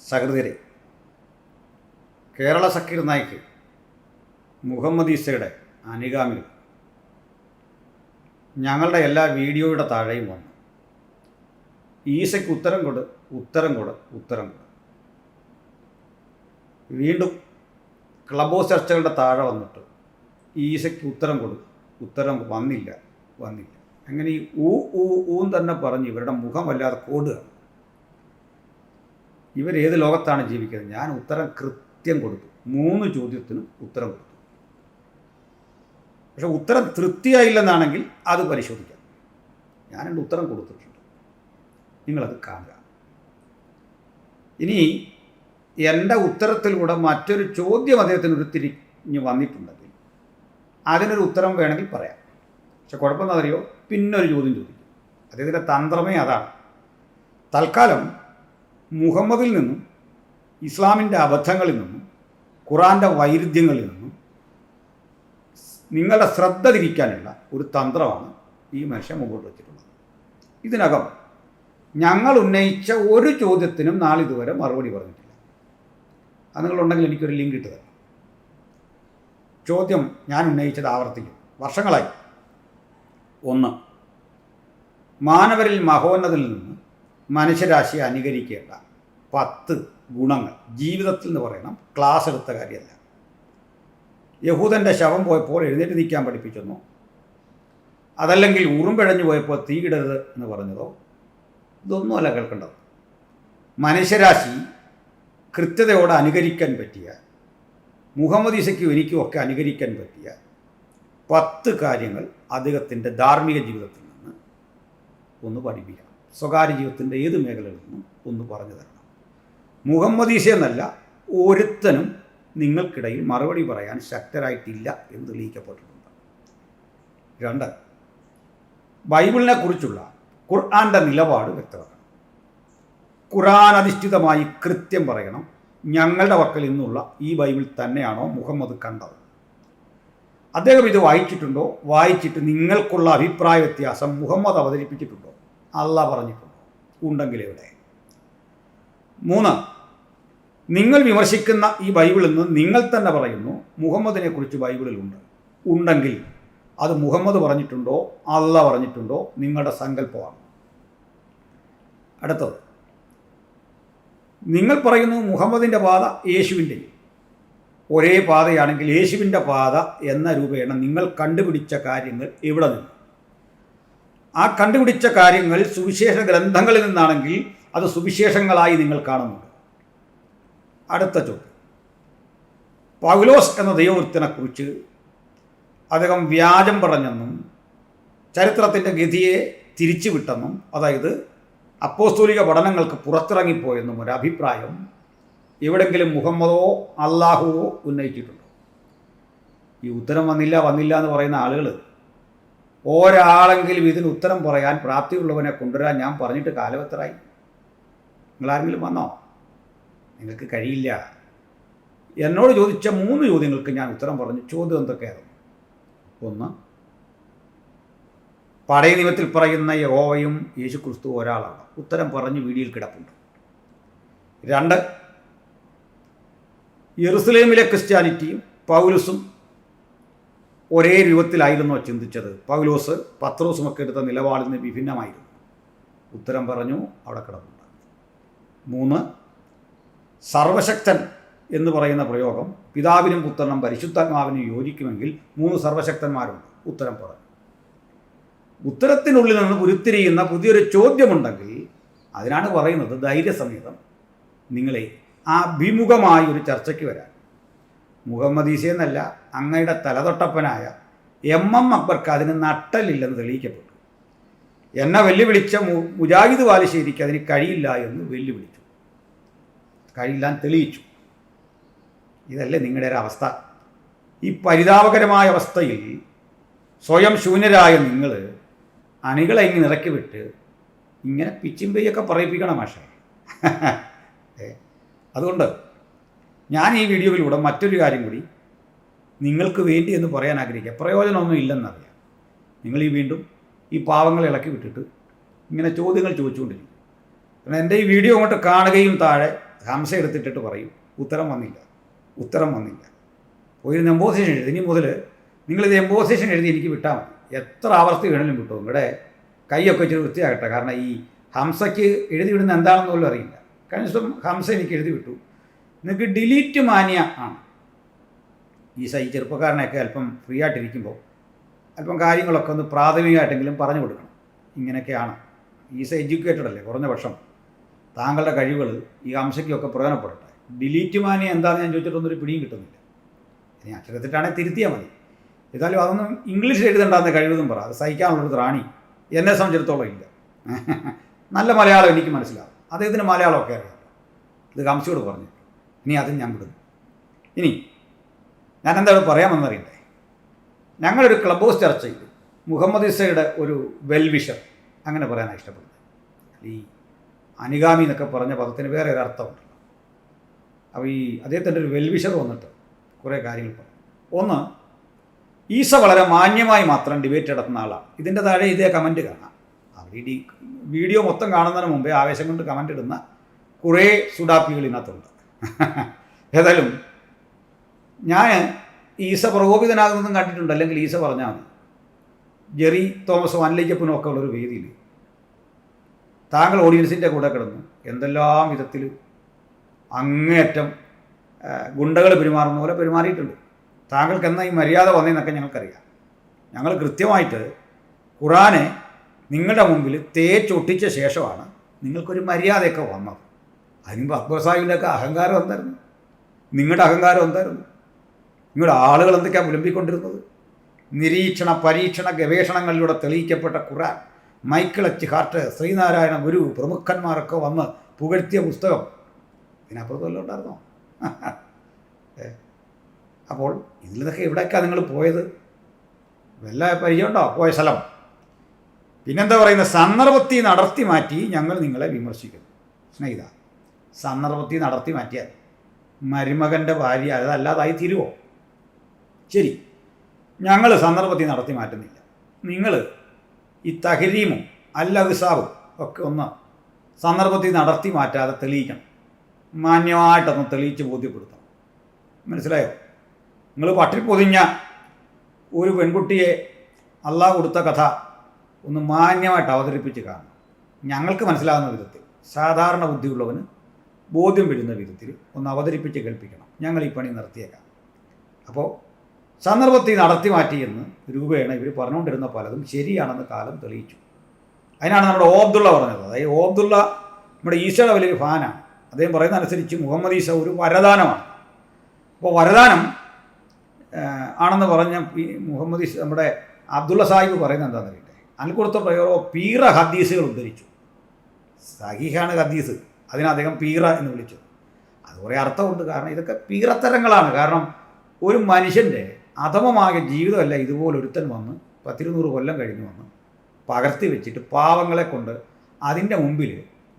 സഹൃദയരെ, കേരള സക്കീർ നായിക്ക് മുഹമ്മദ് ഈസയുടെ അനുഗാമികൾ ഞങ്ങളുടെ എല്ലാ വീഡിയോയുടെ താഴെയും വന്നു ഈസയ്ക്ക് ഉത്തരം കൊട്. വീണ്ടും ക്ലബ് ഹൗസ് ചർച്ചകളുടെ താഴെ വന്നിട്ട് ഈസയ്ക്ക് ഉത്തരം വന്നില്ല. അങ്ങനെ ഈ ഊന്ന് തന്നെ പറഞ്ഞ് ഇവരുടെ മുഖം വല്ലാതെ കോടുകയാണ്. ഇവരേത് ലോകത്താണ് ജീവിക്കുന്നത്? ഞാൻ ഉത്തരം കൃത്യം കൊടുത്തു. 3 ചോദ്യത്തിനും ഉത്തരം കൊടുത്തു. പക്ഷെ ഉത്തരം തൃപ്തിയായില്ലെന്നാണെങ്കിൽ അത് പരിശോധിക്കാം. ഞാനെൻ്റെ ഉത്തരം കൊടുത്തിട്ടുണ്ട്, നിങ്ങളത് കാണുക. ഇനി എൻ്റെ ഉത്തരത്തിലൂടെ മറ്റൊരു ചോദ്യം അദ്ദേഹത്തിന് ഉരുത്തിരിഞ്ഞ് വന്നിട്ടുണ്ടെങ്കിൽ അതിനൊരു ഉത്തരം വേണമെങ്കിൽ പറയാം. പക്ഷെ കുഴപ്പമെന്ന് അറിയോ, പിന്നൊരു ചോദ്യം ചോദിക്കും. അദ്ദേഹത്തിൻ്റെ തന്ത്രമേ അതാണ്. തൽക്കാലം മുഹമ്മദിൽ നിന്നും, ഇസ്ലാമിൻ്റെ അബദ്ധങ്ങളിൽ നിന്നും, ഖുറാൻ്റെ വൈരുദ്ധ്യങ്ങളിൽ നിന്നും നിങ്ങളുടെ ശ്രദ്ധ തിരിക്കാനുള്ള ഒരു തന്ത്രമാണ് ഈ മനുഷ്യൻ മുമ്പോട്ട് വച്ചിട്ടുള്ളത്. ഇതിനകം ഞങ്ങൾ ഉന്നയിച്ച ഒരു ചോദ്യത്തിനും നാളിതുവരെ മറുപടി പറഞ്ഞിട്ടില്ല. അത് നിങ്ങളുണ്ടെങ്കിൽ എനിക്കൊരു ലിങ്ക് ഇട്ട് തരാം. ചോദ്യം ഞാൻ ഉന്നയിച്ചത് ആവർത്തിക്കും, വർഷങ്ങളായി. 1. മാനവരിൽ മഹോന്നതിൽ നിന്ന് മനുഷ്യരാശിയെ അനുകരിക്കേണ്ട 10 ഗുണങ്ങൾ ജീവിതത്തിൽ എന്ന് പറയണം, ക്ലാസ് എടുത്ത കാര്യമല്ല. യഹൂദൻ്റെ ശവം പോയപ്പോൾ എഴുന്നേറ്റ് നിൽക്കാൻ പഠിപ്പിച്ചെന്നോ, അതല്ലെങ്കിൽ ഉറുമ്പിഴഞ്ഞു പോയപ്പോൾ തീയിടരുത് എന്ന് പറഞ്ഞതോ, ഇതൊന്നുമല്ല കേൾക്കേണ്ടത്. മനുഷ്യരാശി കൃത്യതയോടെ അനുകരിക്കാൻ പറ്റിയ, മുഹമ്മദ് ഈസയ്ക്കും എനിക്കും ഒക്കെ അനുകരിക്കാൻ പറ്റിയ 10 കാര്യങ്ങൾ അദ്ദേഹത്തിൻ്റെ ധാർമ്മിക ജീവിതത്തിൽ നിന്ന് ഒന്ന് പഠിപ്പിക്കണം. സ്വകാര്യ ജീവിതത്തിൻ്റെ ഏത് മേഖലകളിൽ നിന്നും ഒന്ന് പറഞ്ഞു തരണം. മുഹമ്മദ് ഈസ എന്നല്ല ഒരുത്തനും നിങ്ങൾക്കിടയിൽ മറുപടി പറയാൻ ശക്തരായിട്ടില്ല എന്ന് തെളിയിക്കപ്പെട്ടിട്ടുണ്ട്. 2. ബൈബിളിനെ കുറിച്ചുള്ള ഖുർആൻ്റെ നിലപാട് വ്യക്തമാക്കണം. ഖുർആൻ അധിഷ്ഠിതമായി കൃത്യം പറയണം. ഞങ്ങളുടെ പക്കൽ നിന്നുള്ള ഈ ബൈബിൾ തന്നെയാണോ മുഹമ്മദ് കണ്ടത്? അദ്ദേഹം ഇത് വായിച്ചിട്ടുണ്ടോ? വായിച്ചിട്ട് നിങ്ങൾക്കുള്ള അഭിപ്രായ വ്യത്യാസം മുഹമ്മദ് അവതരിപ്പിച്ചിട്ടുണ്ടോ? അല്ലാഹ് പറഞ്ഞിട്ടുണ്ടോ? ഉണ്ടെങ്കിൽ എവിടെ? 3. നിങ്ങൾ വിമർശിക്കുന്ന ഈ ബൈബിളിൽ നിന്ന് നിങ്ങൾ തന്നെ പറയുന്നു മുഹമ്മദിനെ കുറിച്ച് ബൈബിളിലുണ്ട്. ഉണ്ടെങ്കിൽ അത് മുഹമ്മദ് പറഞ്ഞിട്ടുണ്ടോ? അല്ലാഹ് പറഞ്ഞിട്ടുണ്ടോ? നിങ്ങളുടെ സങ്കല്പമാണ്. അടുത്തത്, നിങ്ങൾ പറയുന്നു മുഹമ്മദിൻ്റെ പാത യേശുവിൻ്റെയും ഒരേ പാതയാണെങ്കിൽ യേശുവിൻ്റെ പാത എന്ന രൂപേണ നിങ്ങൾ കണ്ടുപിടിച്ച കാര്യങ്ങൾ എവിടെ നിന്ന്? ആ കണ്ടുപിടിച്ച കാര്യങ്ങൾ സുവിശേഷ ഗ്രന്ഥങ്ങളിൽ നിന്നാണെങ്കിൽ അത് സുവിശേഷങ്ങളായി നിങ്ങൾ കാണുന്നുണ്ട്. അടുത്ത ചോദ്യം, പൗലോസ് എന്ന ദൈവവൃത്തിനെക്കുറിച്ച് അദ്ദേഹം വ്യാജം പറഞ്ഞെന്നും ചരിത്രത്തിൻ്റെ ഗതിയെ തിരിച്ചുവിട്ടെന്നും, അതായത് അപ്പോസ്തോലിക പഠനങ്ങൾക്ക് പുറത്തിറങ്ങിപ്പോയെന്നും ഒരു അഭിപ്രായം എവിടെങ്കിലും മുഹമ്മദോ അല്ലാഹുവോ ഉന്നയിച്ചിട്ടുണ്ടോ? ഈ ഉത്തരം വന്നില്ല എന്ന് പറയുന്ന ആളുകൾ, ഒരാളെങ്കിലും ഇതിന് ഉത്തരം പറയാൻ പ്രാപ്തിയുള്ളവനെ കൊണ്ടുവരാൻ ഞാൻ പറഞ്ഞിട്ട് കാലമെത്രയായി? നിങ്ങളാരെങ്കിലും വന്നോ? നിങ്ങൾക്ക് കഴിയില്ല. എന്നോട് ചോദിച്ച 3 ചോദ്യങ്ങൾക്ക് ഞാൻ ഉത്തരം പറഞ്ഞു. ചോദ്യം എന്തൊക്കെയായിരുന്നു? 1, പഴയ നിയമത്തിൽ പറയുന്ന യഹോവയും യേശു ക്രിസ്തു ഒരാളാണ്. ഉത്തരം പറഞ്ഞ് വീഡിയോയിൽ കിടപ്പുണ്ട്. 2, യെറുസലേമിലെ ക്രിസ്ത്യാനിറ്റിയും പൗലോസും ഒരേ രൂപത്തിലായിരുന്നോ ചിന്തിച്ചത്? പൗലോസ് പത്രോസുമൊക്കെ എടുത്ത നിലപാടിൽ നിന്ന് വിഭിന്നമായിരുന്നു. ഉത്തരം പറഞ്ഞു, അവിടെ കിടപ്പുണ്ട്. 3, സർവശക്തൻ എന്ന് പറയുന്ന പ്രയോഗം പിതാവിനും പുത്രനും പരിശുദ്ധാത്മാവിനും യോജിക്കുമെങ്കിൽ 3 സർവശക്തന്മാരുണ്ട്. ഉത്തരം പറഞ്ഞു. ഉത്തരത്തിനുള്ളിൽ നിന്ന് ഉരുത്തിരിയുന്ന പുതിയൊരു ചോദ്യമുണ്ടെങ്കിൽ അതിനാണ് പറയുന്നത് ധൈര്യസമേതം നിങ്ങളെ അഭിമുഖമായ ഒരു ചർച്ചയ്ക്ക് വരാൻ. മുഹമ്മദ് ഈസ എന്നല്ല, അങ്ങയുടെ തലതൊട്ടപ്പനായ MM അക്ബർക്ക് അതിന് നട്ടലില്ലെന്ന് തെളിയിക്കപ്പെട്ടു. എന്നെ വെല്ലുവിളിച്ച മുജാഹിദ് ബാലുശ്ശേരിക്ക് അതിന് കഴിയില്ല എന്ന് വെല്ലുവിളിച്ചു, കഴിയില്ലാന്ന് തെളിയിച്ചു. ഇതല്ലേ നിങ്ങളുടെ ഒരു അവസ്ഥ? ഈ പരിതാപകരമായ അവസ്ഥയിൽ സ്വയം ശൂന്യരായ നിങ്ങൾ അണികളെ ഇങ്ങനെ ഇറക്കി വിട്ട് ഇങ്ങനെ പിച്ചിമ്പയൊക്കെ പറയിപ്പിക്കണം മാഷേ. അതുകൊണ്ട് ഞാൻ ഈ വീഡിയോയിലൂടെ മറ്റൊരു കാര്യം കൂടി നിങ്ങൾക്ക് വേണ്ടി എന്ന് പറയാൻ ആഗ്രഹിക്കുക. പ്രയോജനമൊന്നും ഇല്ലെന്നറിയാം. നിങ്ങൾ വീണ്ടും ഈ പാവങ്ങളെ ഇളക്കി വിട്ടിട്ട് ഇങ്ങനെ ചോദ്യങ്ങൾ ചോദിച്ചുകൊണ്ടിരിക്കും. കാരണം എൻ്റെ ഈ വീഡിയോ അങ്ങോട്ട് കാണുകയും താഴെ ഹംസ എടുത്തിട്ടിട്ട് പറയും ഉത്തരം വന്നില്ല. പോയിരുന്ന എംബോസിഷൻ എഴുതി. ഇനി മുതൽ നിങ്ങളിത് എംബോസിഷൻ എഴുതി എനിക്ക് വിട്ടാൽ മതി, എത്ര ആവർത്തി വേണമെങ്കിലും കിട്ടും. ഇവിടെ കൈയൊക്കെ ഇച്ചിരി വൃത്തിയാകട്ടെ. കാരണം ഈ ഹംസയ്ക്ക് എഴുതി വിടുന്ന എന്താണെന്ന് പോലും അറിയില്ല. കഴിഞ്ഞ ദിവസം ഹംസ എനിക്ക് എഴുതി വിട്ടു. നിങ്ങൾക്ക് ഡിലീറ്റ് മാനിയ ആണ്. ഈ ചെറുപ്പക്കാരനെയൊക്കെ അല്പം ഫ്രീ ആയിട്ടിരിക്കുമ്പോൾ അല്പം കാര്യങ്ങളൊക്കെ ഒന്ന് പ്രാഥമികമായിട്ടെങ്കിലും പറഞ്ഞു കൊടുക്കണം. ഇങ്ങനെയൊക്കെയാണ്. എഡ്യൂക്കേറ്റഡ് അല്ലേ, കുറഞ്ഞ പക്ഷം താങ്കളുടെ കഴിവുകൾ ഈ ഹംസയ്ക്കൊക്കെ പ്രയോജനപ്പെടട്ടെ. ഡിലീറ്റ് മാനിയ എന്താണെന്ന് ഞാൻ ചോദിച്ചിട്ടൊന്നൊരു പിടിയും കിട്ടുന്നില്ല. ഇനി അക്ഷരത്തിട്ടാണെങ്കിൽ തിരുത്തിയാൽ മതി. ഏതായാലും അതൊന്നും ഇംഗ്ലീഷിൽ എഴുതേണ്ടാന്ന് കഴിവതും പറ. അത് സഹിക്കാനുള്ളൊരു ത്രാണി എന്നെ സംബന്ധിച്ചിടത്തോളം ഇല്ല. നല്ല മലയാളം എനിക്ക് മനസ്സിലാവും, അദ്ദേഹത്തിന് മലയാളമൊക്കെ അറിയാം. ഇത് ഹംസയോട് പറഞ്ഞു. ഇനി അതും ഞാൻ വിടുന്നു. ഇനി ഞാനെന്താണ് പറയാമെന്നറിയണ്ടേ. ഞങ്ങളൊരു ക്ലബ് ഹൗസ് ചർച്ച ചെയ്തു. മുഹമ്മദ് ഇസയുടെ ഒരു വെൽവിഷർ, അങ്ങനെ പറയാനാണ് ഇഷ്ടപ്പെടുന്നത്. ഈ അനുഗാമി എന്നൊക്കെ പറഞ്ഞ പദത്തിന് വേറെ ഒരു അർത്ഥമുണ്ടല്ലോ. അപ്പോൾ ഈ അദ്ദേഹത്തിൻ്റെ ഒരു വെൽവിഷർ വന്നിട്ട് കുറേ കാര്യങ്ങൾ പറഞ്ഞു. ഒന്ന്, ഈസ വളരെ മാന്യമായി മാത്രം ഡിബേറ്റ് നടത്തുന്ന ആളാണ്. ഇതിൻ്റെ താഴെ ഇതേ കമൻറ്റ് കാണാം. അവർ വീഡിയോ മൊത്തം കാണുന്നതിന് മുമ്പേ ആവേശം കൊണ്ട് കമൻ്റ് ഇടുന്ന കുറേ സുഡാപ്പികൾ ഇതിനകത്തുണ്ട്. ഏതായാലും ഞാൻ ഈസ പ്രകോപിതനാകുന്നതും കണ്ടിട്ടുണ്ട്. അല്ലെങ്കിൽ ഈസ പറഞ്ഞാൽ മതി. ജെറി തോമസും അനിലയ്ക്കപ്പനും ഒക്കെ ഉള്ളൊരു വേദിയിൽ താങ്കൾ ഓഡിയൻസിൻ്റെ കൂടെ കിടന്നു എന്തെല്ലാം വിധത്തിൽ അങ്ങേയറ്റം ഗുണ്ടകൾ പെരുമാറുന്ന പോലെ പെരുമാറിയിട്ടുണ്ട്. താങ്കൾക്ക് എന്നാ ഈ മര്യാദ വന്നതെന്നൊക്കെ ഞങ്ങൾക്കറിയാം. ഞങ്ങൾ കൃത്യമായിട്ട് ഖുറാനെ നിങ്ങളുടെ മുമ്പിൽ തേച്ചൊട്ടിച്ച ശേഷമാണ് നിങ്ങൾക്കൊരു മര്യാദയൊക്കെ വന്നത്. അതിന് അക്ബർ സാഹിബിൻ്റെയൊക്കെ അഹങ്കാരം എന്തായിരുന്നു? നിങ്ങളുടെ അഹങ്കാരം എന്തായിരുന്നു? നിങ്ങളുടെ ആളുകൾ എന്തൊക്കെയാണ് വിളമ്പിക്കൊണ്ടിരുന്നത്? നിരീക്ഷണ പരീക്ഷണ ഗവേഷണങ്ങളിലൂടെ തെളിയിക്കപ്പെട്ട ഖുറാൻ, മൈക്കിൾ എച്ച് ഹാർട്ട്, ശ്രീനാരായണ ഗുരു പ്രമുഖന്മാരൊക്കെ വന്ന് പുകഴ്ത്തിയ പുസ്തകം, ഇതിനപ്പുറത്തെല്ലാം ഉണ്ടായിരുന്നോ? അപ്പോൾ ഇതിലൊക്കെ എവിടെയൊക്കെയാണ് നിങ്ങൾ പോയത്? വല്ല പരിചയമുണ്ടോ പോയ സ്ഥലം? പിന്നെന്താ പറയുന്നത്? സന്ദർഭത്തിൽ നടത്തി മാറ്റി ഞങ്ങൾ നിങ്ങളെ വിമർശിക്കുന്നു. സ്നേഹിത, സന്ദർഭത്തിൽ നടത്തി മാറ്റിയാൽ മരുമകൻ്റെ ഭാര്യ അതല്ലാതായി തീരുമോ? ശരി, ഞങ്ങൾ സന്ദർഭത്തിൽ നടത്തി മാറ്റുന്നില്ല. നിങ്ങൾ ഈ തഹരീമും അല്ലഹ്സാബും ഒക്കെ ഒന്ന് സന്ദർഭത്തിൽ നടത്തി മാറ്റാതെ തെളിയിക്കണം. മാന്യമായിട്ടൊന്ന് തെളിയിച്ച് ബോധ്യപ്പെടുത്തണം. മനസ്സിലായോ? നിങ്ങൾ പട്ടിൽ പൊതിഞ്ഞ ഒരു പെൺകുട്ടിയെ അള്ളാഹ് കൊടുത്ത കഥ ഒന്ന് മാന്യമായിട്ട് അവതരിപ്പിച്ച് കാണണം. ഞങ്ങൾക്ക് മനസ്സിലാകുന്ന വിധത്തിൽ, സാധാരണ ബുദ്ധിയുള്ളവന് ബോധ്യം വരുന്ന വിധത്തിൽ ഒന്ന് അവതരിപ്പിച്ച് കേൾപ്പിക്കണം. ഞങ്ങൾ ഈ പണി നിർത്തിയേക്കാം. അപ്പോൾ സന്ദർഭത്തിൽ നടത്തി മാറ്റിയെന്ന് രൂപേണ ഇവർ പറഞ്ഞുകൊണ്ടിരുന്ന പലതും ശരിയാണെന്ന് കാലം തെളിയിച്ചു. അതിനാണ് നമ്മുടെ ഓബ്ദുള്ള പറഞ്ഞത്. അതായത് ഓബ്ദുള്ള നമ്മുടെ ഈശയുടെ വലിയൊരു ഫാനാണ്. അദ്ദേഹം പറയുന്ന അനുസരിച്ച് മുഹമ്മദ് ഈസ ഒരു വരദാനമാണ്. അപ്പോൾ വരദാനം ആണെന്ന് പറഞ്ഞ മുഹമ്മദ് ഈസ നമ്മുടെ അബ്ദുള്ള സാഹിബ് പറയുന്നത് എന്താണെന്ന് അറിയട്ടെ. അതിൽ കൊടുത്ത പ്രയോഗം പീറ ഹദീസുകൾ ഉദ്ധരിച്ചു. സഹീഹാണ് ഹദീസ്, അതിനെ അദ്ദേഹം പീറ എന്ന് വിളിച്ചു. അത് കുറേ അർത്ഥമുണ്ട്. കാരണം ഇതൊക്കെ പീറത്തരങ്ങളാണ്. കാരണം ഒരു മനുഷ്യൻ്റെ അധമമായ ജീവിതമല്ല ഇതുപോലൊരുത്തൻ വന്ന് 10-200 കൊല്ലം കഴിഞ്ഞ് വന്ന് പകർത്തി വെച്ചിട്ട് പാവങ്ങളെ കൊണ്ട് അതിൻ്റെ മുമ്പിൽ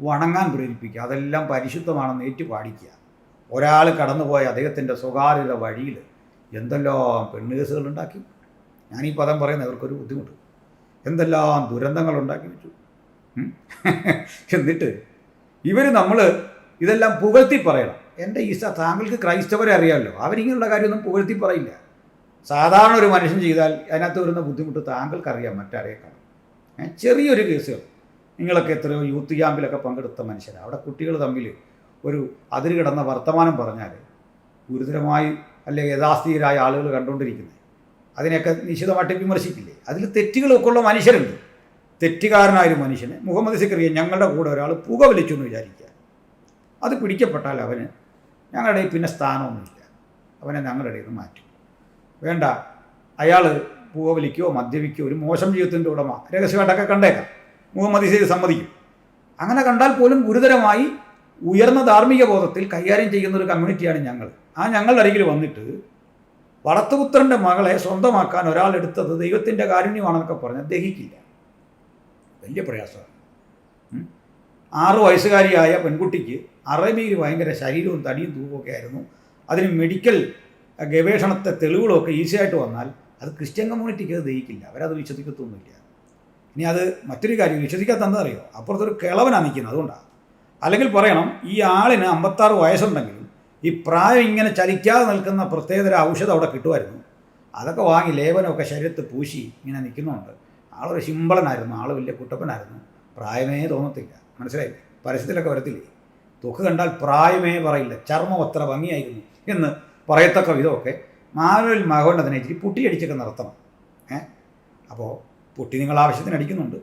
വണങ്ങാൻ പ്രേരിപ്പിക്കുക, അതെല്ലാം പരിശുദ്ധമാണെന്ന് ഏറ്റുപാടിക്കുക. ഒരാൾ കടന്നുപോയ അദ്ദേഹത്തിൻ്റെ സ്വകാര്യത വഴിയിൽ എന്തെല്ലാം പെണ്ണുകേസുകളുണ്ടാക്കി. ഞാനീ പദം പറയുന്നത് അവർക്കൊരു ബുദ്ധിമുട്ട്. എന്തെല്ലാം ദുരന്തങ്ങൾ ഉണ്ടാക്കി വെച്ചു. എന്നിട്ട് നമ്മൾ ഇതെല്ലാം പുകഴ്ത്തി പറയണം. എൻ്റെ ഈസ, താങ്കൾക്ക് ക്രൈസ്തവരെ അറിയാമല്ലോ, അവരിങ്ങനെയുള്ള കാര്യമൊന്നും പുകഴ്ത്തി പറയില്ല. സാധാരണ ഒരു മനുഷ്യൻ ചെയ്താൽ അതിനകത്ത് വരുന്ന ബുദ്ധിമുട്ട് താങ്കൾക്കറിയാം, മറ്റാരെയൊക്കെ. ചെറിയൊരു കേസുകൾ, നിങ്ങളൊക്കെ എത്രയോ യൂത്ത് ക്യാമ്പിലൊക്കെ പങ്കെടുത്ത മനുഷ്യരാണ്. അവിടെ കുട്ടികൾ തമ്മിൽ ഒരു അതിര് കിടന്ന വർത്തമാനം പറഞ്ഞാൽ ഗുരുതരമായി അല്ലെ യഥാസ്ഥിതരായ ആളുകൾ കണ്ടുകൊണ്ടിരിക്കുന്നത്, അതിനെയൊക്കെ നിശിതമായിട്ട് വിമർശിക്കില്ലേ? അതിൽ തെറ്റുകളൊക്കെ ഉള്ള മനുഷ്യരുണ്ട്. തെറ്റുകാരനായൊരു മനുഷ്യന് മുഹമ്മദ് സിക്കറിയെ ഞങ്ങളുടെ കൂടെ ഒരാൾ പുക വലിച്ചു എന്ന് വിചാരിക്കുക. അത് പിടിക്കപ്പെട്ടാൽ അവന് ഞങ്ങളുടെ പിന്നെ സ്ഥാനമൊന്നുമില്ല, അവനെ ഞങ്ങളുടെ ഇടയിൽ നിന്ന് മാറ്റും. വേണ്ട, അയാൾ പുക വലിക്കുകയോ മദ്യപിക്കുകയോ ഒരു മോശം ജീവിതത്തിൻ്റെ ഉടമ രഹസ്യമായിട്ടൊക്കെ കണ്ടേക്കാം, മുഹമ്മദ് ഇസ സമ്മതിക്കും. അങ്ങനെ കണ്ടാൽ പോലും ഗുരുതരമായി ഉയർന്ന ധാർമ്മിക ബോധത്തിൽ കൈകാര്യം ചെയ്യുന്ന ഒരു കമ്മ്യൂണിറ്റിയാണ് ഞങ്ങൾ. ഞങ്ങളുടെ അരികിൽ വന്നിട്ട് വളർത്തുപുത്രൻ്റെ മകളെ സ്വന്തമാക്കാൻ ഒരാളെടുത്തത് ദൈവത്തിൻ്റെ കാരുണ്യമാണെന്നൊക്കെ പറഞ്ഞാൽ ദഹിക്കില്ല. വലിയ പ്രയാസമാണ്. 6 വയസ്സുകാരിയായ പെൺകുട്ടിക്ക് അറബിയിൽ ഭയങ്കര ശരീരവും തടിയും തൂക്കമൊക്കെ ആയിരുന്നു. അതിന് മെഡിക്കൽ ഗവേഷണത്തെ തെളിവുകളൊക്കെ ഈസിയായിട്ട് വന്നാൽ അത് ക്രിസ്ത്യൻ കമ്മ്യൂണിറ്റിക്ക് അത് ദഹിക്കില്ല, അവരത് വിശ്വസിക്കത്തൊന്നുമില്ല. ഇനി അത് മറ്റൊരു കാര്യം, വിശ്വസിക്കാത്ത എന്താ അറിയോ? അപ്പുറത്തൊരു കിളവനാണ് നിൽക്കുന്നത്. അതുകൊണ്ടാണ് അല്ലെങ്കിൽ പറയണം ഈ ആളിന് 56 വയസ്സുണ്ടെങ്കിലും ഈ പ്രായം ഇങ്ങനെ ചലിക്കാതെ നിൽക്കുന്ന പ്രത്യേകതര ഔഷധം അവിടെ കിട്ടുമായിരുന്നു. അതൊക്കെ വാങ്ങി ലേപനമൊക്കെ ശരീരത്ത് പൂശി ഇങ്ങനെ നിൽക്കുന്നുണ്ട്. ആളൊരു ശിമ്പളനായിരുന്നു, ആൾ വലിയ കുട്ടപ്പനായിരുന്നു, പ്രായമേ തോന്നത്തില്ല. മനസ്സിലായി? പരസ്യത്തിലൊക്കെ വരത്തില്ലേ, തൊക്ക് കണ്ടാൽ പ്രായമേ പറയില്ല, ചർമ്മം അത്ര ഭംഗിയായിരുന്നു എന്ന് പറയത്തക്ക വിധമൊക്കെ മാനുവൽ മഹോന്നതനെ ഇച്ചിരി പുട്ടിയടിച്ചൊക്കെ നിർത്തണം. അപ്പോൾ പുട്ടി നിങ്ങൾ ആവശ്യത്തിന് അടിക്കുന്നുണ്ട്.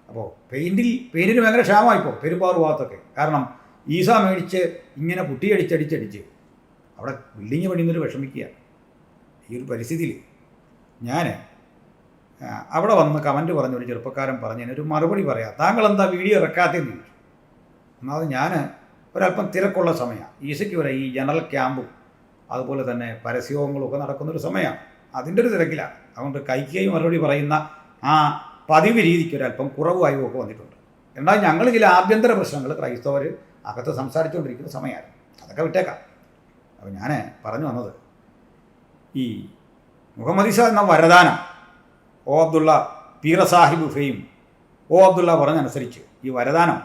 അപ്പോൾ പെയിൻറ്റിന് ഭയങ്കര ക്ഷാമമായിപ്പോൾ പെരുമ്പാറു ഭാഗത്തൊക്കെ. കാരണം ഈസ മേടിച്ച് ഇങ്ങനെ പുട്ടിയടിച്ചടിച്ചടിച്ച് അവിടെ ബിൽഡിങ് പണിയുന്നൊരു വിഷമിക്കുക. ഈ ഒരു പരിസ്ഥിതിയിൽ ഞാൻ അവിടെ വന്ന് കമൻറ്റ് പറഞ്ഞ ഒരു ചെറുപ്പക്കാരൻ പറഞ്ഞതിനൊരു മറുപടി പറയാം. താങ്കൾ എന്താ വീഡിയോ ഇറക്കാത്തതെന്ന് ചോദിച്ചു. ഒന്നാമത് ഞാൻ ഒരല്പം തിരക്കുള്ള സമയമാണ്. ഈസയ്ക്ക് വരെ ഈ ജനറൽ ക്യാമ്പും അതുപോലെ തന്നെ പരസ്യങ്ങളും ഒക്കെ നടക്കുന്നൊരു സമയമാണ്. അതിൻ്റെ ഒരു തിരക്കിലാണ്. അതുകൊണ്ട് കൈക്കായി മറുപടി പറയുന്ന ആ പതിവ് രീതിക്ക് ഒരല്പം കുറവായും ഒക്കെ വന്നിട്ടുണ്ട്. എന്നാൽ ഞങ്ങൾ ചില ആഭ്യന്തര പ്രശ്നങ്ങൾ ക്രൈസ്തവർ അകത്ത് സംസാരിച്ചുകൊണ്ടിരിക്കുന്ന സമയമായിരുന്നു. അതൊക്കെ വിട്ടേക്കാം. അപ്പോൾ ഞാൻ പറഞ്ഞു വന്നത്, ഈ മുഹമ്മദ് ഇസ എന്ന വരദാനം ഓ അബ്ദുള്ള പീറ സാഹിബ് ഫെയും ഓ അബ്ദുള്ള പറഞ്ഞനുസരിച്ച് ഈ വരദാനം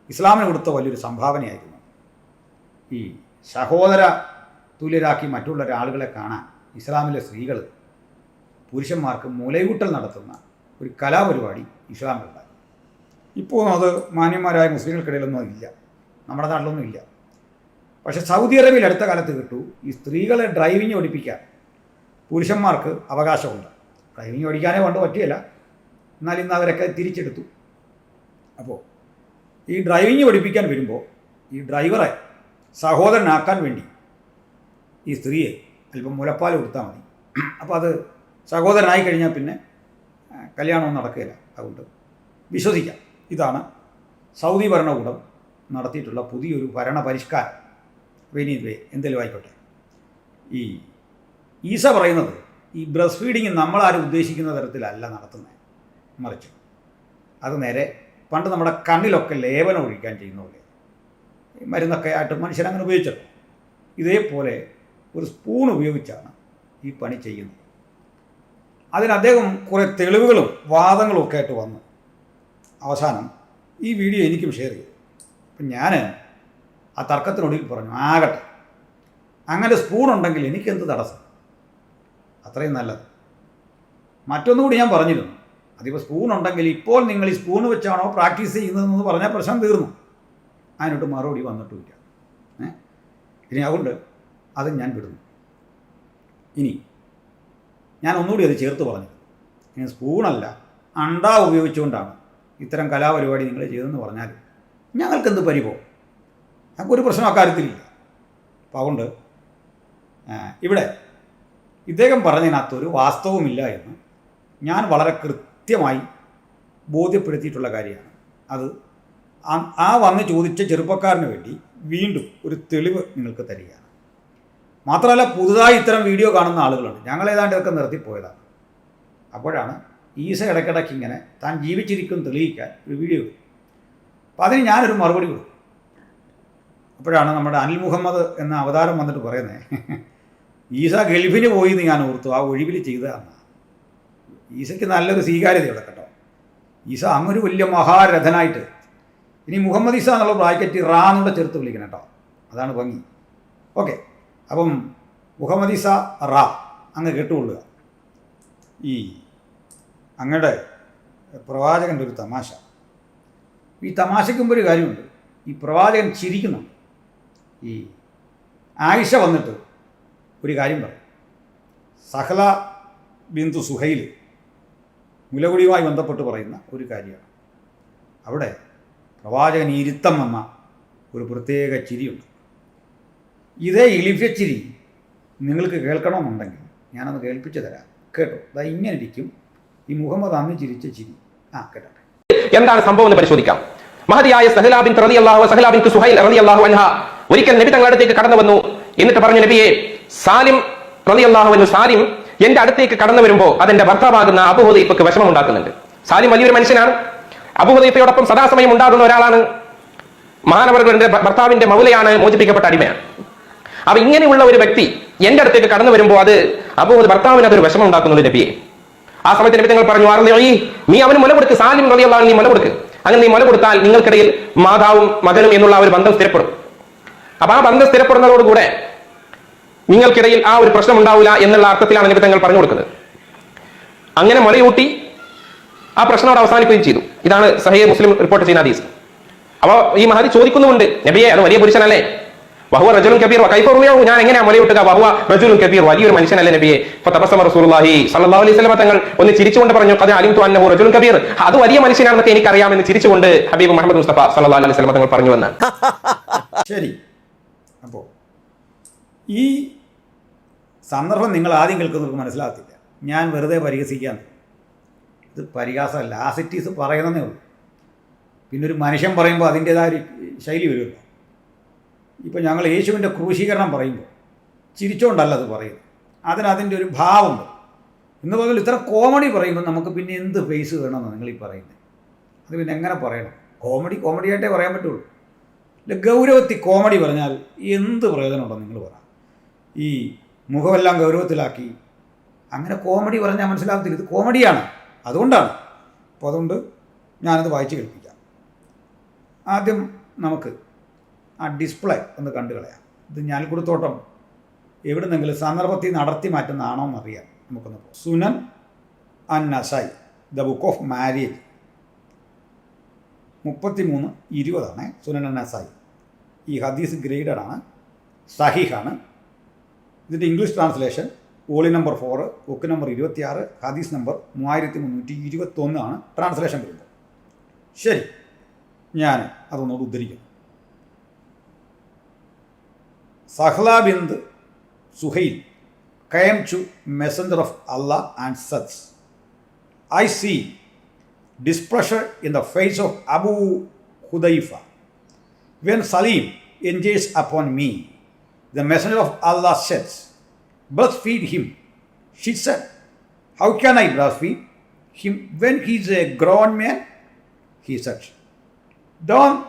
ഇസ്ലാമിന് കൊടുത്ത വലിയൊരു സംഭാവനയായിരുന്നു. ഈ സഹോദര തുല്യരാക്കി മറ്റുള്ള ആളുകളെ കാണാൻ ഇസ്ലാമിലെ സ്ത്രീകൾ പുരുഷന്മാർക്ക് മുലയൂട്ടൽ നടത്തുന്ന ഒരു കലാപരിപാടി ഇസ്ലാമിലുണ്ടായി. ഇപ്പോൾ അത് മാന്യന്മാരായ മുസ്ലിങ്ങൾക്കിടയിലൊന്നും ഇല്ല, നമ്മുടെ നാട്ടിലൊന്നും ഇല്ല. പക്ഷേ സൗദി അറേബ്യയിൽ അടുത്ത കാലത്ത് കിട്ടു ഈ സ്ത്രീകളെ ഡ്രൈവിംഗ് പഠിപ്പിക്കാൻ പുരുഷന്മാർക്ക് അവകാശമുണ്ട്. ഡ്രൈവിംഗ് പഠിക്കാനേ കൊണ്ട് പറ്റിയല്ല, എന്നാൽ ഇന്ന് അവരൊക്കെ തിരിച്ചെടുത്തു. അപ്പോൾ ഈ ഡ്രൈവിംഗ് പഠിപ്പിക്കാൻ വരുമ്പോൾ ഈ ഡ്രൈവറെ സഹോദരനാക്കാൻ വേണ്ടി ഈ സ്ത്രീയെ അല്പം മുലപ്പാൽ കൊടുത്താൽ മതി. അപ്പോൾ അത് സഹോദരനായി കഴിഞ്ഞാൽ പിന്നെ കല്യാണമൊന്നും നടക്കുകയില്ല. അതുകൊണ്ട് വിശ്വസിക്കാം. ഇതാണ് സൗദി ഭരണകൂടം നടത്തിയിട്ടുള്ള പുതിയൊരു ഭരണ പരിഷ്കാരം. ഇനിവേ എന്തെങ്കിലും ആയിക്കോട്ടെ, ഈ ഈസ പറയുന്നത് ഈ ബ്രസ്റ്റ് ഫീഡിങ് നമ്മളാരും ഉദ്ദേശിക്കുന്ന തരത്തിലല്ല നടത്തുന്നത്. മറിച്ച് അത് നേരെ പണ്ട് നമ്മുടെ കണ്ണിലൊക്കെ ലേപനം ഒഴിക്കാൻ ചെയ്യുന്ന പോലെ മരുന്നൊക്കെ ആയിട്ട് മനുഷ്യരങ്ങനെ ഉപയോഗിച്ചല്ലോ, ഇതേപോലെ ഒരു സ്പൂൺ ഉപയോഗിച്ചാണ് ഈ പണി ചെയ്യുന്നത്. അതിന് അദ്ദേഹം കുറേ തെളിവുകളും വാദങ്ങളും ഒക്കെ ആയിട്ട് വന്നു. അവസാനം ഈ വീഡിയോ എനിക്കും ഷെയർ ചെയ്തു. അപ്പം ഞാൻ ആ തർക്കത്തിനൊടുവിൽ പറഞ്ഞു, ആകട്ടെ, അങ്ങനെ സ്പൂൺ ഉണ്ടെങ്കിൽ എനിക്കെന്ത് തടസ്സം, അത്രയും നല്ലത്. മറ്റൊന്നുകൂടി ഞാൻ പറഞ്ഞിരുന്നു, അതിപ്പോൾ സ്പൂൺ ഉണ്ടെങ്കിൽ ഇപ്പോൾ നിങ്ങൾ ഈ സ്പൂൺ വെച്ചാണോ പ്രാക്ടീസ് ചെയ്യുന്നതെന്ന് പറഞ്ഞാൽ പ്രശ്നം തീർന്നു. അതിനോട്ട് മറുപടി വന്നിട്ടുമില്ല. ഇനി അതുകൊണ്ട് അത് ഞാൻ വിടുന്നു. ഇനി ഞാൻ ഒന്നുകൂടി അത് ചേർത്ത് പറഞ്ഞു, ഇനി സ്പൂണല്ല അണ്ട ഉപയോഗിച്ചുകൊണ്ടാണ് ഇത്തരം കലാപരിപാടി നിങ്ങൾ ചെയ്തതെന്ന് പറഞ്ഞാൽ ഞങ്ങൾക്കെന്ത് പരിഭവം, ഞങ്ങൾക്കൊരു പ്രശ്നം അക്കാര്യത്തിലില്ല. അപ്പോൾ അതുകൊണ്ട് ഇവിടെ ഇദ്ദേഹം പറഞ്ഞതിനകത്തൊരു വാസ്തവമില്ല എന്ന് ഞാൻ വളരെ കൃത്യമായി ബോധ്യപ്പെടുത്തിയിട്ടുള്ള കാര്യമാണ്. അത് ആ വന്ന് ചോദിച്ച ചെറുപ്പക്കാരന് വേണ്ടി വീണ്ടും ഒരു തെളിവ് നിങ്ങൾക്ക് തരികയാണ്. മാത്രമല്ല, പുതുതായി ഇത്തരം വീഡിയോ കാണുന്ന ആളുകളുണ്ട്. ഞങ്ങൾ ഏതാണ്ട് ഇതൊക്കെ നിർത്തിപ്പോയതാണ്. അപ്പോഴാണ് ഈസ ഇടയ്ക്കിടയ്ക്ക് ഇങ്ങനെ താൻ ജീവിച്ചിരിക്കും തെളിയിക്കാൻ ഒരു വീഡിയോ ഇടും. അപ്പോൾ അതിന് ഞാനൊരു മറുപടി കൊടുക്കും. അപ്പോഴാണ് നമ്മുടെ അനിൽ മുഹമ്മദ് എന്ന അവതാരം വന്നിട്ട് പറയുന്നത്, ഈസ ഗൾഫിന് പോയി എന്ന് ഞാൻ ഓർത്തു, ആ ഒഴിവിൽ ചെയ്തതാണ്. ഈസയ്ക്ക് നല്ലൊരു സ്വീകാര്യതയുണ്ട് കേട്ടോ. ഈസ അങ്ങൊരു വലിയ മഹാരഥനായിട്ട്, ഇനി മുഹമ്മദ് ഈസ എന്നുള്ള ബ്രാക്കറ്റ് റാ എന്നുള്ള ചേർത്ത് വിളിക്കണം കേട്ടോ, അതാണ് ഭംഗി. ഓക്കെ, അപ്പം മുഹമ്മദ് ഈസ റാ അങ്ങ് കേട്ടുകൊള്ളുക. ഈ അങ്ങയുടെ പ്രവാചകൻ്റെ ഒരു തമാശ, ഈ തമാശയ്ക്കുമ്പോൾ ഒരു കാര്യമുണ്ട്. ഈ പ്രവാചകൻ ചിരിക്കുന്നുണ്ട്. ഈ ആയിഷ വന്നിട്ട് ഒരു കാര്യം പറയും. സഹല ബിന്ദു സുഹൈൽ മുലകുടിയുമായി ബന്ധപ്പെട്ട് പറയുന്ന ഒരു കാര്യമാണ്. അവിടെ പ്രവാചകൻ ഇരുത്തം വന്ന ഒരു പ്രത്യേക ചിരിയുണ്ട്. ഇതേ ഇളിഫ്യച്ചിരി നിങ്ങൾക്ക് കേൾക്കണമെന്നുണ്ടെങ്കിൽ ഞാനത് കേൾപ്പിച്ചു തരാം. കേട്ടോ, അതാ ഇങ്ങനെ ഇരിക്കും ഈ മുഹമ്മദ് അന്ന് ചിരിച്ച ചിരി. കേട്ടോ, എന്താണ് സംഭവം എന്ന് പരിശോധിക്കാം. മഹതിയായ സഹല ബിൻത് സുഹൈൽ റളിയല്ലാഹു അൻഹ ഒരിക്കൽ നബി തങ്ങളുടെ അടുത്തേക്ക് കടന്നു വന്നു. എന്നിട്ട് പറഞ്ഞു, നബിയെ, സാലിം റളിയല്ലാഹു അൻഹു, സാലിം എന്റെ അടുത്തേക്ക് കടന്നു വരുമ്പോൾ അതെന്റെ ഭർത്താവാകുന്ന അബൂ ഹുദൈഫയ്ക്ക് വിഷമം ഉണ്ടാക്കുന്നുണ്ട്. സാലിം വലിയൊരു മനുഷ്യനാണ്, അബൂ ഹുദൈഫയോടൊപ്പം സദാസമയം ഉണ്ടാകുന്ന ഒരാളാണ്, മഹാനവറുകളുടെ ഭർത്താവിന്റെ മൗലയാണ്, മോചിപ്പിക്കപ്പെട്ട അടിമയാണ്. അപ്പൊ ഇങ്ങനെയുള്ള ഒരു വ്യക്തി എന്റെ അടുത്തേക്ക് കടന്നു വരുമ്പോൾ അത് ഭർത്താവിന് അതൊരു വിഷമം ഉണ്ടാക്കുന്നുണ്ട് നബിയെ. ആ സമയത്ത് നബി തങ്ങൾ പറഞ്ഞു, നീ അവന് മുല കൊടുക്ക്, സാലിം റളിയല്ലാഹു അൻഹു നീ മുല കൊടുക്ക്. അങ്ങനെ നീ മുല കൊടുത്താൽ നിങ്ങൾക്കിടയിൽ മാതാവും മകനും എന്നുള്ള ഒരു ബന്ധം സ്ഥിരപ്പെടും. അപ്പൊ ആ ബന്ധം സ്ഥിരപ്പെടുന്നതോടുകൂടെ നിങ്ങൾക്കിടയിൽ ആ ഒരു പ്രശ്നം ഉണ്ടാവില്ല എന്നുള്ള അർത്ഥത്തിലാണ് നബി തങ്ങൾ പറഞ്ഞു കൊടുക്കുന്നത്. അങ്ങനെ മുലയൂട്ടി ആ പ്രശ്നം അവിടെ അവസാനിക്കുകയും ചെയ്തു. ഇതാണ് സഹീഹ് മുസ്ലിം റിപ്പോർട്ട് ചെയ്യുന്ന ഹദീസ്. അപ്പോൾ ഈ മഹദി ചോദിക്കുന്നുമുണ്ട്, നബിയെ അത് വലിയ പുരുഷനല്ലേ, വഹുവ റജുലുൻ കബീർ കൈഫ റുമിയഹു, ഞാൻ എങ്ങനെയാ മുലയൂട്ടുക, വഹുവ റജുലുൻ കബീർ, വലിയൊരു മനുഷ്യനല്ലേ നബിയെ. ഫതബസ്സമ റസൂലുള്ളാഹി സ്വല്ലല്ലാഹു അലൈഹി വസല്ലം തങ്ങൾ ഒന്ന് ചിരിച്ചുകൊണ്ട് പറഞ്ഞു, ഖദ് അലിംതു അന്നഹു റജുലുൻ കബീർ, അത് വലിയ മനുഷ്യനാണെന്നൊക്കെ എനിക്കറിയാമെന്ന് ചിരിച്ചുകൊണ്ട് ഹബീബ് മുഹമ്മദ് മുസ്തഫ സ്വല്ലല്ലാഹു അലൈഹി വസല്ലം തങ്ങൾ പറഞ്ഞു എന്ന്. ശരി. അപ്പോൾ ഈ സന്ദർഭം നിങ്ങൾ ആദ്യം കേൾക്കുന്നവർക്ക് മനസ്സിലാകത്തില്ല. ഞാൻ വെറുതെ പരിഹസിക്കാൻ, ഇത് പരിഹാസമല്ല, ആസിറ്റീസ് പറയുന്നതേ ഉള്ളൂ. പിന്നെ ഒരു മനുഷ്യൻ പറയുമ്പോൾ അതിൻ്റേതായ ഒരു ശൈലി വരുമല്ലോ. ഇപ്പോൾ ഞങ്ങൾ യേശുവിൻ്റെ ക്രൂശീകരണം പറയുമ്പോൾ ചിരിച്ചുകൊണ്ടല്ല അത് പറയുന്നത്, അതിൻ്റെ ഒരു ഭാവമുണ്ട്. എന്ന് പറഞ്ഞാൽ ഇത്ര കോമഡി പറയുമ്പോൾ നമുക്ക് പിന്നെ എന്ത് ഫേസ് വേണമെന്ന് നിങ്ങൾ ഈ പറയുന്നത്? അത് പിന്നെ എങ്ങനെ പറയണം? കോമഡിയായിട്ടേ പറയാൻ പറ്റുള്ളൂ. ഇല്ല, ഗൗരവത്തിൽ കോമഡി പറഞ്ഞാൽ എന്ത് പ്രയോജനമുണ്ടോ നിങ്ങൾ പറ. ഈ മുഖമെല്ലാം ഗൗരവത്തിലാക്കി അങ്ങനെ കോമഡി പറഞ്ഞാൽ മനസ്സിലാകത്തില്ല. ഇത് കോമഡിയാണ്, അതുകൊണ്ടാണ്. അപ്പോൾ അതുകൊണ്ട് ഞാനത് വായിച്ച് കേൾപ്പിക്കാം. ആദ്യം നമുക്ക് ആ ഡിസ്പ്ലേ ഒന്ന് കണ്ടു കളയാം. ഇത് ഞാലിക്കുടത്തോട്ടം എവിടുന്നെങ്കിലും സന്ദർഭത്തിൽ നടത്തി മാറ്റുന്നതാണോ എന്നറിയാം. നമുക്കൊന്ന് പോകാം. സുനൻ അൻ Nasai, the book of marriage, 33:20 Sunan അൻ നസായി. ഈ ഹദീസ് ഗ്രേഡഡാണ്, സഹീഹാണ്. ഇതിൻ്റെ English translation volley number 4, book number 26, ഹദീസ് നമ്പർ 3321 ട്രാൻസ്ലേഷൻ വരുന്നത്. ശരി, ഞാൻ അതൊന്നുകൂടി ഉദ്ധരിക്കുന്നു. Sahla ബിന്ത് Suhail came to messenger of Allah and said, I see displeasure in the face of Abu Hudayfa when Salim engages upon me. The messenger of Allah says, breastfeed him. She said, how can I breastfeed him when he is a grown man? He said, don't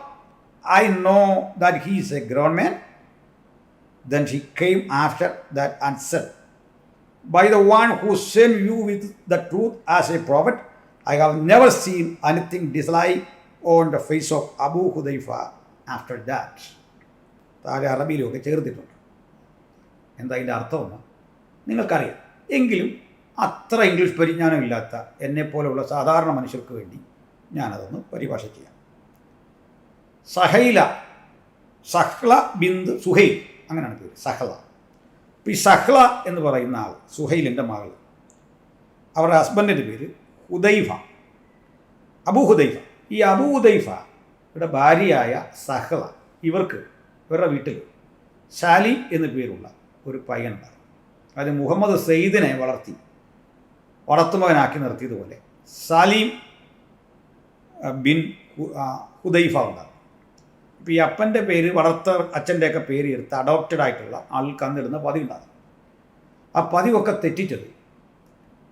I know that he is a grown man? Then she came after that and said, by the one who sent you with the truth as a prophet, I have never seen anything dislike on the face of Abu Hudayfa after that. താഴെ അറബിയിലൊക്കെ ചേർത്തിട്ടുണ്ട്. എന്താ അതിൻ്റെ അർത്ഥമെന്ന് നിങ്ങൾക്കറിയാം. എങ്കിലും അത്ര English പരിജ്ഞാനമില്ലാത്ത എന്നെപ്പോലെയുള്ള സാധാരണ മനുഷ്യർക്ക് വേണ്ടി ഞാനതൊന്ന് പരിഭാഷ ചെയ്യാം. സഹ്ല ബിന്ത് സുഹൈൽ, അങ്ങനെയാണ് പേര്, സഹ്ല. അപ്പോൾ ഈ സഹ്ല എന്ന് പറയുന്ന ആൾ, സുഹൈലിൻ്റെ മകൾ, അവരുടെ ഹസ്ബൻഡിൻ്റെ പേര് ഹുദൈഫ, അബു ഹുദൈഫ. ഈ അബു ഹുദൈഫയുടെ ഭാര്യയായ സഹ്ല, ഇവരുടെ വീട്ടിൽ സാലിം എന്ന് പേരുള്ള ഒരു പയ്യനുണ്ടാകും. അത് മുഹമ്മദ് സെയ്ദിനെ വളർത്തുമകനാക്കി നിർത്തിയതുപോലെ സാലിം ബിൻ ഹുദൈഫ ഉണ്ടാകും. ഇപ്പോൾ ഈ അപ്പൻ്റെ പേര് അച്ഛൻ്റെയൊക്കെ പേര് എടുത്ത് അഡോപ്റ്റഡ് ആയിട്ടുള്ള ആൾക്ക് അന്നിടുന്ന പതിവുണ്ടാകും. ആ പതിവൊക്കെ തെറ്റിച്ചത്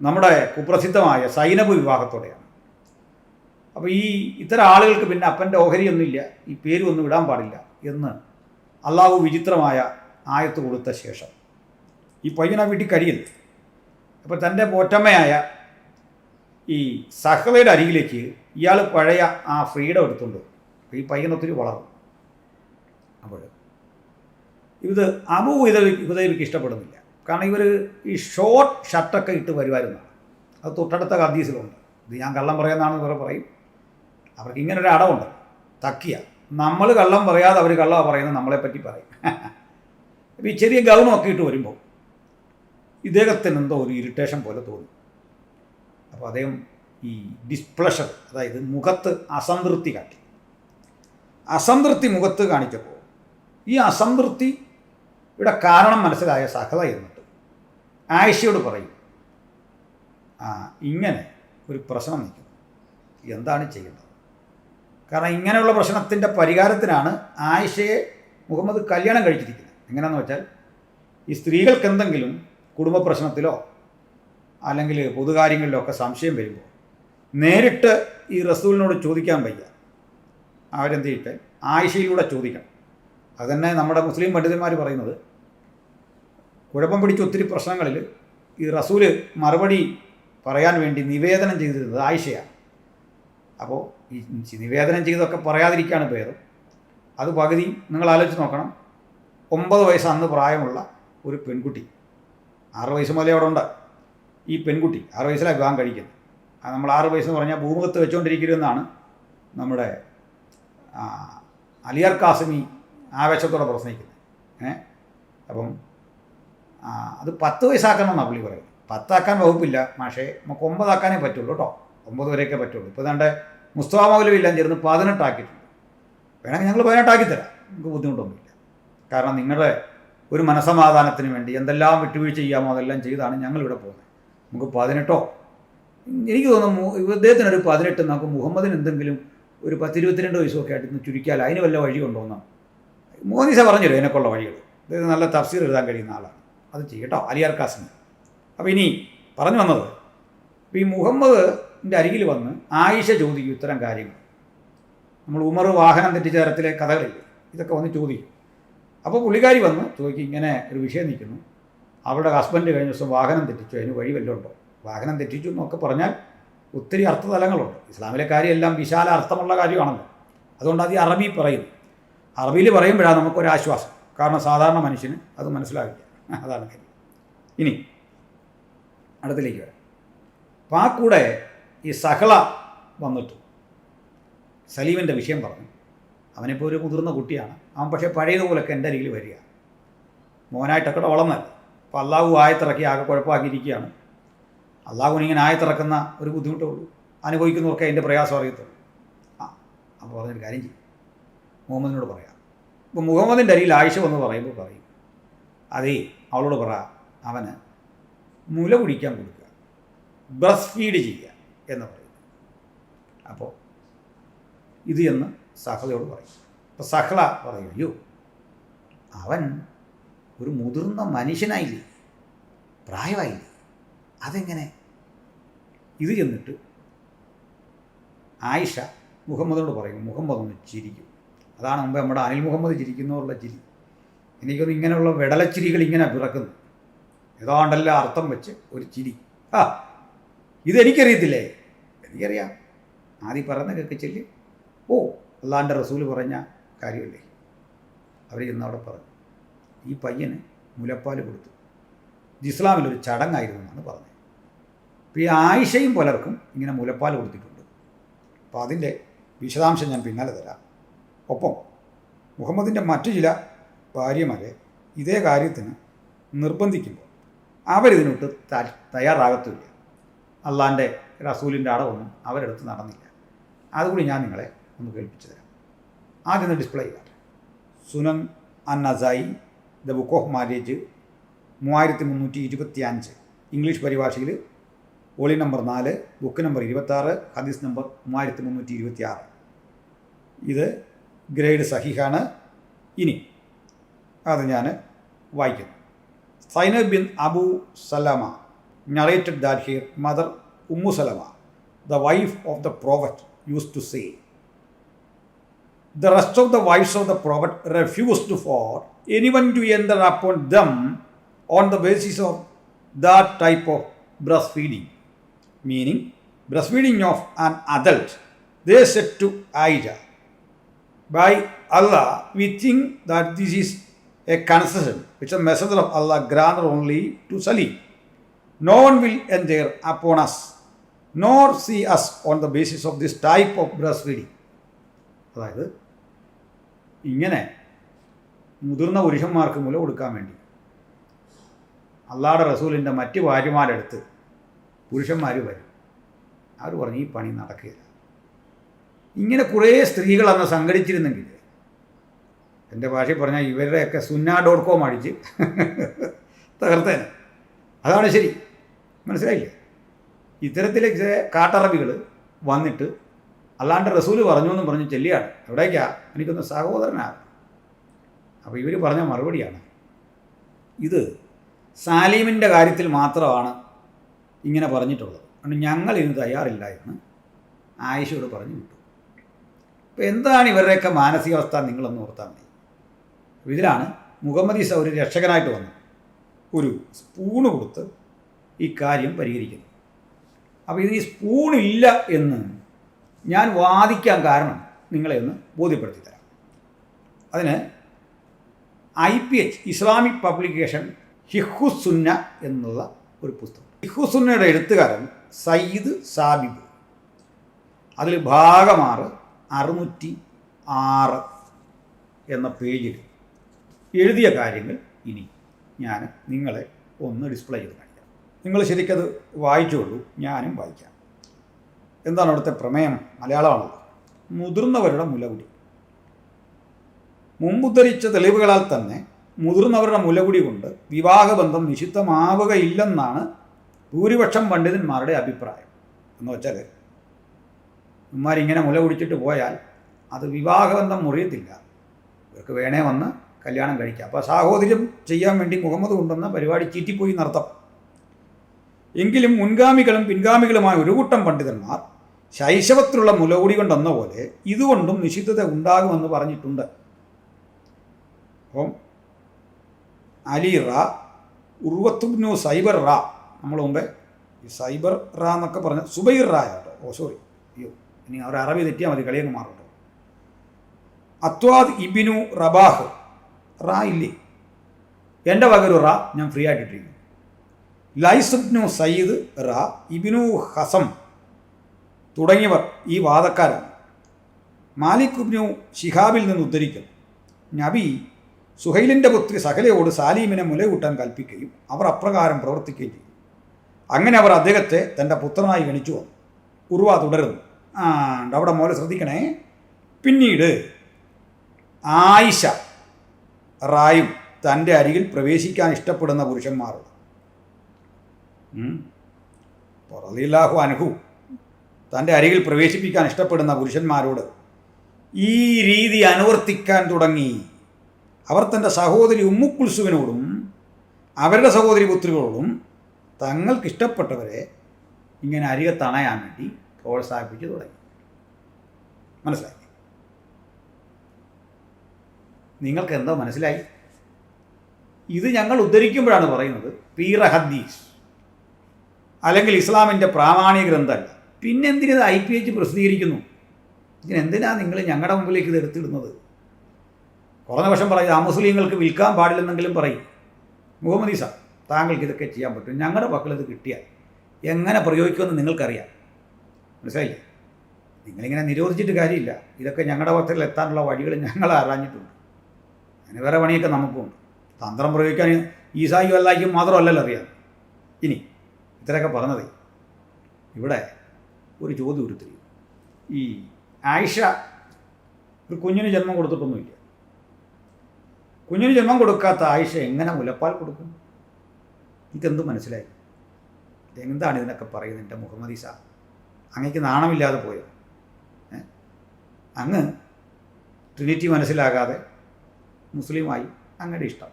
നമ്മുടെ കുപ്രസിദ്ധമായ സൈനബ് വിവാഹത്തോടെയാണ്. അപ്പോൾ ഇത്തരം ആളുകൾക്ക് പിന്നെ അപ്പൻ്റെ ഓഹരിയൊന്നുമില്ല, ഈ പേരൊന്നും ഇടാൻ പാടില്ല എന്ന് അള്ളാഹു വിചിത്രമായ ആയത്ത് കൊടുത്ത ശേഷം ഈ പയ്യൻ ആ വീട്ടിൽ കഴിയില്ല. അപ്പോൾ തൻ്റെ പോറ്റമ്മയായ ഈ സഹ്ലയുടെ അരികിലേക്ക് ഇയാൾ പഴയ ആ ഫ്രീഡം എടുത്തുകൊണ്ട് ഈ പയ്യൻ ഒത്തിരി വളർന്നു. അപ്പോൾ ഇത് അബൂ ഹുദൈഫയ്ക്ക് ഇഷ്ടപ്പെടുന്നില്ല. കാരണം ഇവർ ഈ ഷോർട്ട് ഷർട്ടൊക്കെ ഇട്ട് വരുമായിരുന്നതാണ്. അത് തൊട്ടടുത്ത ഹദീസിലുണ്ട്. ഇത് ഞാൻ കള്ളം പറയാമെന്നാണ് ഇവർ പറയും. അവർക്ക് ഇങ്ങനൊരു അടവുണ്ട്, തക്കിയ. നമ്മൾ കള്ളം പറയാതെ അവർ കള്ളം പറയുന്നത് നമ്മളെപ്പറ്റി പറയും. അപ്പോൾ ഈ ചെറിയ ഗൗണമൊക്കെ ഇട്ട് വരുമ്പോൾ ഇദ്ദേഹത്തിന് എന്തോ ഒരു ഇറിറ്റേഷൻ പോലെ തോന്നി. അപ്പോൾ അദ്ദേഹം ഈ ഡിസ്പ്ലഷർ, അതായത് മുഖത്ത് അസംതൃപ്തി കാട്ടി. അസംതൃപ്തി മുഖത്ത് കാണിച്ചപ്പോൾ ഈ അസംതൃപ്തിയുടെ കാരണം മനസ്സിലായ സഹല എന്നിട്ട് ആയിഷയോട് പറയും, ഇങ്ങനെ ഒരു പ്രശ്നം നിൽക്കുന്നു, എന്താണ് ചെയ്യേണ്ടത്? കാരണം ഇങ്ങനെയുള്ള പ്രശ്നത്തിൻ്റെ പരിഹാരത്തിനാണ് ആയിഷയെ മുഹമ്മദ് കല്യാണം കഴിച്ചിരിക്കുന്നത്. എങ്ങനെയാണെന്ന് വെച്ചാൽ, ഈ സ്ത്രീകൾക്ക് എന്തെങ്കിലും കുടുംബ പ്രശ്നത്തിലോ അല്ലെങ്കിൽ പൊതുകാര്യങ്ങളിലോ ഒക്കെ സംശയം വരുമ്പോൾ നേരിട്ട് ഈ റസൂലിനോട് ചോദിക്കാൻ വയ്യ, അവരെന്ത് ചെയ്തിട്ട് ആയിഷയിലൂടെ ചോദിക്കണം. അതുതന്നെ നമ്മുടെ മുസ്ലിം പണ്ഡിതന്മാർ പറയുന്നത്, കുഴപ്പം പിടിച്ച ഒത്തിരി പ്രശ്നങ്ങളിൽ ഈ റസൂല് മറുപടി പറയാൻ വേണ്ടി നിവേദനം ചെയ്തിരുന്നത് ആയിഷയാണ്. അപ്പോൾ ഈ നിവേദനം ചെയ്തൊക്കെ പറയാതിരിക്കുകയാണ് ഭേദം. അത് പകുതി നിങ്ങൾ ആലോചിച്ച് നോക്കണം. 9 വയസ്സ് അന്ന് പ്രായമുള്ള ഒരു പെൺകുട്ടി, 6 വയസ്സ് മുതലേ അവിടെ ഉണ്ട്. ഈ പെൺകുട്ടി 6 വയസ്സിലാണ് വിവാഹം കഴിക്കുന്നത്. അത് നമ്മൾ 6 വയസ്സെന്ന് പറഞ്ഞാൽ ഭൂമുഖത്ത് വെച്ചുകൊണ്ടിരിക്കരുതെന്നാണ് നമ്മുടെ അലിയാർ കാസിമി ആവേശത്തോടെ പ്രസംഗിക്കുന്നത്. അപ്പം അത് 10 വയസ്സാക്കണമെന്നാണ് പുള്ളി പറയുന്നത്. 10 ആക്കാൻ വകുപ്പില്ല, പക്ഷേ നമുക്ക് 9 ആക്കാനേ പറ്റുള്ളൂ കേട്ടോ. 9 വരെയൊക്കെ പറ്റുള്ളൂ. ഇപ്പോൾ ഏതാണ്ട് മുസ്തഫ മൗലവി എല്ലാം ചേർന്ന് 18 ആക്കിയിട്ടുണ്ട്. വേണമെങ്കിൽ ഞങ്ങൾ 18 ആക്കിത്തരാം, നമുക്ക് ബുദ്ധിമുട്ടൊന്നുമില്ല. കാരണം നിങ്ങളുടെ ഒരു മനസ്സമാധാനത്തിന് വേണ്ടി എന്തെല്ലാം വിട്ടുവീഴ്ച ചെയ്യാമോ അതെല്ലാം ചെയ്താണ് ഞങ്ങളിവിടെ പോകുന്നത്. നമുക്ക് 18 എനിക്ക് തോന്നുന്നു ഇദ്ദേഹത്തിനൊരു 18 നമുക്ക് മുഹമ്മദിന് എന്തെങ്കിലും ഒരു 10-22 വയസ്സൊക്കെ ആയിട്ട് ഇന്ന് ചുരുക്കിയാൽ അതിന് വല്ല വഴി കൊണ്ടുവന്നാൽ മോദിസ പറഞ്ഞു തരും അതിനൊക്കെയുള്ള വഴികൾ. അദ്ദേഹം നല്ല തഫ്സീർ എഴുതാൻ കഴിയുന്ന ആളാണ്, അത് ചെയ്യട്ടോ. അലിയാർ കാസിമി. അപ്പോൾ ഇനി പറഞ്ഞു വന്നത്, ഇപ്പോൾ ഈ മുഹമ്മദിൻ്റെ അരികിൽ വന്ന് ആയിഷ ചോദിക്കും ഇത്തരം കാര്യങ്ങൾ. നമ്മൾ ഉമർ വാഹനം തെറ്റിച്ച തരത്തിലെ കഥകളില്ലേ, ഇതൊക്കെ വന്ന് ചോദിക്കും. അപ്പോൾ പുള്ളിക്കാരി വന്ന് ചോദിക്കും, ഇങ്ങനെ ഒരു വിഷയം നിൽക്കുന്നു, അവളുടെ ഹസ്ബൻഡ് കഴിഞ്ഞ ദിവസം വാഹനം തെറ്റിച്ചു, അതിന് വഴി വല്ലതും ഉണ്ടോ? വാഹനം തെറ്റിച്ചു എന്നൊക്കെ പറഞ്ഞാൽ ഒത്തിരി അർത്ഥതലങ്ങളുണ്ട്. ഇസ്ലാമിലെ കാര്യമെല്ലാം വിശാല അർത്ഥമുള്ള കാര്യമാണല്ലോ. അതുകൊണ്ട് അത് ഈ അറബി പറയുന്നു. അറബിയിൽ പറയുമ്പോഴാണ് നമുക്കൊരാശ്വാസം. കാരണം സാധാരണ മനുഷ്യന് അത് മനസ്സിലാവില്ല. അതാണ് കാര്യം. ഇനി അടുത്തിലേക്ക് വരാം. അപ്പോൾ ആ കൂടെ ഈ സഹള വന്നിട്ട് സലീമിൻ്റെ വിഷയം പറഞ്ഞു. അവനിപ്പോൾ ഒരു മുതിർന്ന കുട്ടിയാണ് അവൻ, പക്ഷേ പഴയതുപോലൊക്കെ എൻ്റെ അരികിൽ വരിക, മോനായിട്ടൊക്കെ വളർന്നല്ല. അപ്പോൾ അള്ളാഹു ആയത്തിറക്കി ആകെ കുഴപ്പമാക്കിയിരിക്കുകയാണ്. അള്ളാഹുവിനിങ്ങനെ ആയത്തിറക്കുന്ന ഒരു ബുദ്ധിമുട്ടേ ഉള്ളൂ, അനുഭവിക്കുന്നവർക്ക് അതിൻ്റെ പ്രയാസം അറിയത്തുള്ളൂ. അപ്പോൾ പറഞ്ഞൊരു കാര്യം ചെയ്യും, മുഹമ്മദിനോട് പറയാം. ഇപ്പോൾ മുഹമ്മദിൻ്റെ അരികിൽ ആയിഷ വന്ന് പറയുമ്പോൾ പറയും, അതേ അവളോട് പറ, അവന് മുല കുടിക്കാൻ കൊടുക്കുക, ബ്രസ്റ്റ് ഫീഡ് ചെയ്യുക എന്ന് പറയും. അപ്പോൾ ഇത് എന്ന് സഹളയോട് പറയും. അപ്പോൾ സഹള പറയും, അയ്യോ അവൻ ഒരു മുതിർന്ന മനുഷ്യനായില്ലേ, പ്രായമായില്ലേ, അതെങ്ങനെ? ഇത് ചെന്നിട്ട് ആയിഷ മുഹമ്മദിനോട് പറയും. മുഹമ്മദ് ഒന്ന് ചിരിക്കും. അതാണ് മുമ്പ് നമ്മുടെ അനിൽ മുഹമ്മദ് ചിരിക്കുന്നവരുള്ള ചിരി. എനിക്കൊന്ന് ഇങ്ങനെയുള്ള വിടലച്ചിരികൾ ഇങ്ങനെ പിറക്കുന്നു, ഏതാണ്ടെല്ലാം അർത്ഥം വെച്ച് ഒരു ചിരി. ഇതെനിക്കറിയത്തില്ലേ? എനിക്കറിയാം. ആദ്യം പറയുന്ന കേൾക്കിച്ചില്ലേ, ഓ അള്ളാൻ്റെ റസൂല് പറഞ്ഞ കാര്യമല്ലേ. അവർ ചെന്ന് അവിടെ പറഞ്ഞു, ഈ പയ്യന് മുലപ്പാൽ കൊടുത്തു, ഇത് ഇസ്ലാമിലൊരു ചടങ്ങായിരുന്നു എന്നാണ് പറഞ്ഞത്. അപ്പോൾ ഈ ആയിഷയും പലർക്കും ഇങ്ങനെ മുലപ്പാൽ കൊടുത്തിട്ടുണ്ട്. അപ്പോൾ അതിൻ്റെ വിശദാംശം ഞാൻ പിന്നാലെ തരാം. ഒപ്പം മുഹമ്മദിൻ്റെ മറ്റു ചില ഭാര്യമാരെ ഇതേ കാര്യത്തിന് നിർബന്ധിക്കുമ്പോൾ അവരിതിനൊട്ട് തയ്യാറാകത്തുമില്ല. അള്ളാൻ്റെ റസൂലിൻ്റെ അടവൊന്നും അവരെടുത്ത് നടന്നില്ല. അതുകൂടി ഞാൻ നിങ്ങളെ ഒന്ന് കേൾപ്പിച്ചു തരാം. ആദ്യം ഒന്ന് ഡിസ്പ്ലേ ചെയ്താൽ Sunan an Nasai the book of marriage 3325 English പരിഭാഷയിൽ വോളിയം നമ്പർ 4 ബുക്ക് നമ്പർ 26 ഹദീസ് നമ്പർ 3326. ഇത് ഗ്രേഡ് സഹിഹാണ്. ഇനി അത് ഞാൻ വായിക്കുന്നു. Zainab bin Abu Salama narrated that her mother Ummu Salama, the wife of the Prophet, used to say, the rest of the wives of the Prophet refused for anyone to enter upon them on the basis of that type of breastfeeding, meaning breastfeeding of an adult. They said to Aisha, by Allah, we think that this is a concession which the Messenger of Allah granted only to Salim. No one will enter upon us nor see us on the basis of this type of breastfeeding. അതായത് ഇങ്ങനെ മുതിർന്ന പുരുഷന്മാർക്ക് മുല കൊടുക്കാൻ വേണ്ടി അള്ളാഹുടെ റസൂലിൻ്റെ മറ്റ് ഭാര്യമാരെടുത്ത് പുരുഷന്മാർ വരും. അവർ പറഞ്ഞു ഈ പണി നടക്കുകയില്ല. ഇങ്ങനെ കുറേ സ്ത്രീകൾ അന്ന് സംഘടിച്ചിരുന്നെങ്കിൽ, എൻ്റെ ഭാഷയിൽ പറഞ്ഞാൽ ഇവരുടെയൊക്കെ sunna.com അടിച്ച് തകർത്തേനെ. അതാണ് ശരി, മനസ്സിലായില്ലേ? ഇത്തരത്തിലേക്ക് കാട്ടറബികൾ വന്നിട്ട് അല്ലാണ്ട് റസൂല് പറഞ്ഞു എന്നും പറഞ്ഞ് ചെല്ലിയാണ്. എവിടേക്കാ? എനിക്കൊന്ന് സഹോദരനാണ്. അപ്പോൾ ഇവർ പറഞ്ഞ മറുപടിയാണ്, ഇത് സാലീമിൻ്റെ കാര്യത്തിൽ മാത്രമാണ് ഇങ്ങനെ പറഞ്ഞിട്ടുള്ളത്, അതുകൊണ്ട് ഞങ്ങൾ ഇതിന് തയ്യാറില്ല എന്ന് ആയിഷയോട് പറഞ്ഞു വിട്ടു. അപ്പോൾ എന്താണ് ഇവരുടെയൊക്കെ മാനസികാവസ്ഥ നിങ്ങളൊന്ന് ഓർത്താൽ മതി. ഇതിലാണ് മുഹമ്മദ് ഈസ ഒരു രക്ഷകനായിട്ട് വന്നു ഒരു സ്പൂണ് കൊടുത്ത് ഈ കാര്യം പരിഹരിക്കുന്നു. അപ്പോൾ ഇതിന് ഈ സ്പൂണില്ല എന്ന് ഞാൻ വാദിക്കാൻ കാരണം നിങ്ങളെ ഒന്ന് ബോധ്യപ്പെടുത്തി തരാം. അതിന് IPH ഇസ്ലാമിക് പബ്ലിക്കേഷൻ ഹിഹുസുന്ന എന്നുള്ള ഒരു പുസ്തകം. ഹിഹുസുന്നയുടെ എഴുത്തുകാരൻ സയ്യിദ് സാബിബ്. അതിൽ ഭാഗം 606 എന്ന പേജിൽ എഴുതിയ കാര്യങ്ങൾ ഇനി ഞാൻ നിങ്ങളെ ഒന്ന് ഡിസ്പ്ലേ ചെയ്ത് കാണിക്കാം. നിങ്ങൾ ശരിക്കത് വായിച്ചുകൊള്ളൂ, ഞാനും വായിക്കാം. എന്താണ് അവിടുത്തെ പ്രമേയം? മലയാളമാണല്ലോ. മുതിർന്നവരുടെ മുലകുടി. മുമ്പുദ്ധരിച്ച തെളിവുകളാൽ തന്നെ മുതിർന്നവരുടെ മുലകുടി കൊണ്ട് വിവാഹബന്ധം നിഷിദ്ധമാവുകയില്ലെന്നാണ് ഭൂരിപക്ഷം പണ്ഡിതന്മാരുടെ അഭിപ്രായം. എന്ന് വെച്ചാൽ ഇവന്മാരിങ്ങനെ മുല കുടിച്ചിട്ട് പോയാൽ അത് വിവാഹബന്ധം മുറിയത്തില്ല, ഇവർക്ക് വേണേ വന്ന് കല്യാണം കഴിക്കാം. അപ്പോൾ സാഹോദര്യം ചെയ്യാൻ വേണ്ടി മുഹമ്മദ് കൊണ്ടുവന്ന പരിപാടി ചീറ്റിപ്പോയി എന്നർത്ഥം. എങ്കിലും മുൻഗാമികളും പിൻഗാമികളുമായ ഒരു കൂട്ടം പണ്ഡിതന്മാർ ശൈശവത്തിലുള്ള മുലകുടി കൊണ്ടെന്ന പോലെ ഇതുകൊണ്ടും നിഷിദ്ധത ഉണ്ടാകുമെന്ന് പറഞ്ഞിട്ടുണ്ട്. അപ്പം അലി റാ, ഉർവത്തുബ്നു സൈബർ റാ, നമ്മൾ മുമ്പേ ഈ സൈബർ റാ എന്നൊക്കെ പറഞ്ഞ സുബൈർ റാ കേട്ടോ. സോറി, അയ്യോ, ഇനി അവർ അറബി തെറ്റിയാൽ മതി, കളിയങ്ങ് മാറും. അത്വാദ് ഇബിനു റബാഹ് റാ ഇല്ലേ, എൻ്റെ വകരു റാ ഞാൻ ഫ്രീ ആയിട്ടിരിക്കുന്നു. ലൈസുബ്നു സയ്യിദ് റാ, ഇബിനു ഹസം തുടങ്ങിയവർ ഈ വാദക്കാരാണ്. മാലിക് ഇബ്നു ശിഹാബിൽ നിന്ന് ഉദ്ധരിക്കുന്നു, നബി സുഹൈലിൻ്റെ പുത്രി സഹലയോട് സാലീമിനെ മുലകൂട്ടാൻ കൽപ്പിക്കുകയും അവർ അപ്രകാരം പ്രവർത്തിക്കുകയും ചെയ്തു. അങ്ങനെ അവർ അദ്ദേഹത്തെ തൻ്റെ പുത്രനായി ഗണിച്ചു വന്നു. ഉർവ തുടരുന്നു, അവിടെ മോലെ ശ്രദ്ധിക്കണേ. പിന്നീട് ആയിഷ റായും തൻ്റെ അരികിൽ പ്രവേശിക്കാൻ ഇഷ്ടപ്പെടുന്ന പുരുഷന്മാരോട്, റളിയല്ലാഹു അൻഹു തൻ്റെ അരികിൽ പ്രവേശിപ്പിക്കാൻ ഇഷ്ടപ്പെടുന്ന പുരുഷന്മാരോട് ഈ രീതി അനുവർത്തിക്കാൻ തുടങ്ങി. അവർ തൻ്റെ സഹോദരി ഉമ്മു കുൽസുവിനോടും അവരുടെ സഹോദരി പുത്രികളോടും തങ്ങൾക്കിഷ്ടപ്പെട്ടവരെ ഇങ്ങനെ അരികത്തണയാൻ വേണ്ടി പ്രോത്സാഹിപ്പിച്ചു തുടങ്ങി. മനസ്സിലായി? നിങ്ങൾക്ക് എന്താ മനസ്സിലായി? ഇത് ഞങ്ങൾ ഉദ്ധരിക്കുമ്പോഴാണ് പറയുന്നത് പീറ ഹദീസ് അല്ലെങ്കിൽ ഇസ്ലാമിൻ്റെ പ്രാമാണിക ഗ്രന്ഥമല്ല. പിന്നെന്തിനത് IPH പ്രസിദ്ധീകരിക്കുന്നു? ഇതിനെന്തിനാണ് നിങ്ങൾ ഞങ്ങളുടെ മുമ്പിലേക്ക് ഇത് എടുത്തിടുന്നത്? കുറഞ്ഞ വർഷം പറയും അമുസ്ലിങ്ങൾക്ക് വിൽക്കാൻ പാടില്ലെന്നെങ്കിലും പറയും. മുഹമ്മദ് ഈസ, താങ്കൾക്ക് ഇതൊക്കെ ചെയ്യാൻ പറ്റും, ഞങ്ങളുടെ പക്കൽ ഇത് കിട്ടിയാൽ എങ്ങനെ പ്രയോഗിക്കുമെന്ന് നിങ്ങൾക്കറിയാം. മനസ്സിലായില്ലേ? നിങ്ങളിങ്ങനെ നിരോധിച്ചിട്ട് കാര്യമില്ല. ഇതൊക്കെ ഞങ്ങളുടെ പക്കൽ എത്താനുള്ള വഴികൾ ഞങ്ങൾ അറിഞ്ഞിട്ടുണ്ട്. അങ്ങനെ വേറെ പണിയൊക്കെ നമുക്കുണ്ട്. തന്ത്രം പ്രയോഗിക്കാൻ ഈസായും അല്ലായ്ക്കും മാത്രമല്ലല്ലോ അറിയാം. ഇനി ഇത്രയൊക്കെ പറഞ്ഞതേ, ഇവിടെ ഒരു ചോദ്യം ഉരുത്തിരിയും. ഈ ആയിഷ ഒരു കുഞ്ഞിന് ജന്മം കൊടുത്തിട്ടൊന്നുമില്ല. കുഞ്ഞിന് ജന്മം കൊടുക്കാത്ത ആയിഷ എങ്ങനെ മുലപ്പാൽ കൊടുക്കും? എനിക്കെന്ത് മനസ്സിലായി? എന്താണ് ഇതിനൊക്കെ പറയുന്നത്? എൻ്റെ മുഹമ്മദ് ഈസ, അങ്ങേക്ക് നാണമില്ലാതെ പോയോ? അങ്ങ് ട്രിനിറ്റി മനസ്സിലാകാതെ മുസ്ലിമായി അങ്ങയുടെ ഇഷ്ടം.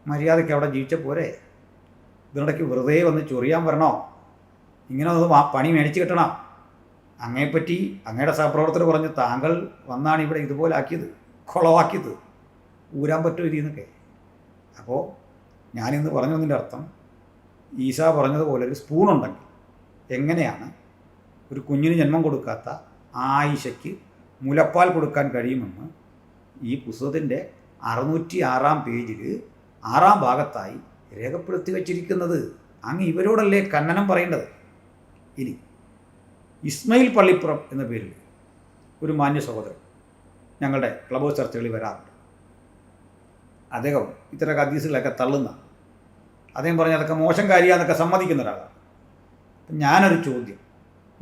മര്യാദയ്ക്ക് അവിടെ ജീവിച്ച പോരെ? ഇതിനിടയ്ക്ക് വെറുതെ വന്ന് ചൊറിയാൻ വരണോ? ഇങ്ങനെ ഒന്ന് പണി മേടിച്ച് കിട്ടണം. അങ്ങയെപ്പറ്റി അങ്ങയുടെ സഹപ്രവർത്തകർ പറഞ്ഞു താങ്കൾ വന്നാണ് ഇവിടെ ഇതുപോലെ ആക്കിയത്, കുളവാക്കിയത്, ഊരാൻ പറ്റുമോ ഇതിന്നൊക്കെ. അപ്പോൾ ഞാനിന്ന് പറഞ്ഞു വന്നതിൻ്റെ അർത്ഥം, ഈസ പറഞ്ഞതുപോലെ ഒരു സ്പൂണുണ്ടെങ്കിൽ എങ്ങനെയാണ് ഒരു കുഞ്ഞിന് ജന്മം കൊടുക്കാത്ത ആയിഷയ്ക്ക് മുലപ്പാൽ കൊടുക്കാൻ കഴിയുമെന്ന് ഈ പുസ്തകത്തിൻ്റെ 606 പേജിൽ 6 ഭാഗത്തായി രേഖപ്പെടുത്തി വച്ചിരിക്കുന്നത്. അങ്ങ് ഇവരോടല്ലേ കന്നനം പറയേണ്ടത്? ഇനി ഇസ്മയിൽ പള്ളിപ്പുറം എന്ന പേരിൽ ഒരു മാന്യ സഹോദരൻ ഞങ്ങളുടെ ക്ലബ് ഹൗസ് ചർച്ചകളിൽ വരാറുണ്ട്. അദ്ദേഹം ഇത്തരം ഹദീസുകളൊക്കെ തള്ളുന്ന, അദ്ദേഹം പറഞ്ഞ അതൊക്കെ മോശം കാര്യമാണെന്നൊക്കെ സമ്മതിക്കുന്ന ഒരാളാണ്. ഞാനൊരു ചോദ്യം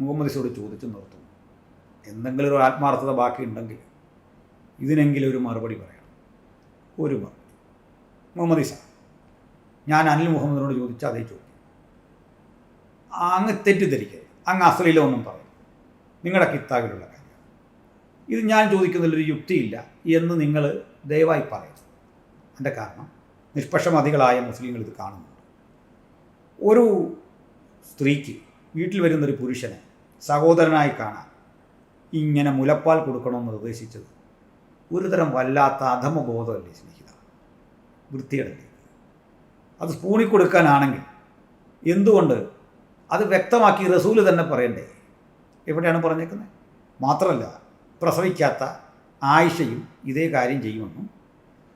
മുഹമ്മദ് ഈസയോട് ചോദിച്ചു നിർത്തുന്നു. എന്തെങ്കിലും ഒരു ആത്മാർത്ഥത ബാക്കിയുണ്ടെങ്കിൽ ഇതിനെങ്കിലും ഒരു മറുപടി പറയണം. ഒരു മറുപടി. മുഹമ്മദ് ഈസ, ഞാൻ അനിൽ മുഹമ്മദിനോട് ചോദിച്ച അതേ ചോദ്യം. അങ്ങ് തെറ്റിദ്ധരിക്കരുത്, അങ്ങ് അസ്ലീലൊന്നും പറയും, നിങ്ങളുടെ കിത്താബിലുള്ള കാര്യം. ഇത് ഞാൻ ചോദിക്കുന്നതിലൊരു യുക്തിയില്ല എന്ന് നിങ്ങൾ ദയവായി പറയരുത്. എൻ്റെ കാരണം നിഷ്പക്ഷമതികളായ മുസ്ലിങ്ങൾ ഇത് കാണുന്നുണ്ട്. ഒരു സ്ത്രീക്ക് വീട്ടിൽ വരുന്നൊരു പുരുഷനെ സഹോദരനായി കാണാൻ ഇങ്ങനെ മുലപ്പാൽ കൊടുക്കണമെന്ന് നിർദ്ദേശിച്ചത് ഒരുതരം വല്ലാത്ത അധമബോധമല്ലേ സ്നേഹിത? വൃത്തികേടല്ലേ? അത് സ്പൂണിൽ കൊടുക്കാനാണെങ്കിൽ എന്തുകൊണ്ട് അത് വ്യക്തമാക്കി റസൂല് തന്നെ പറയണ്ടേ? എവിടെയാണ് പറഞ്ഞേക്കുന്നത്? മാത്രമല്ല പ്രസവിക്കാത്ത ആയിഷയും ഇതേ കാര്യം ചെയ്യുമെന്നും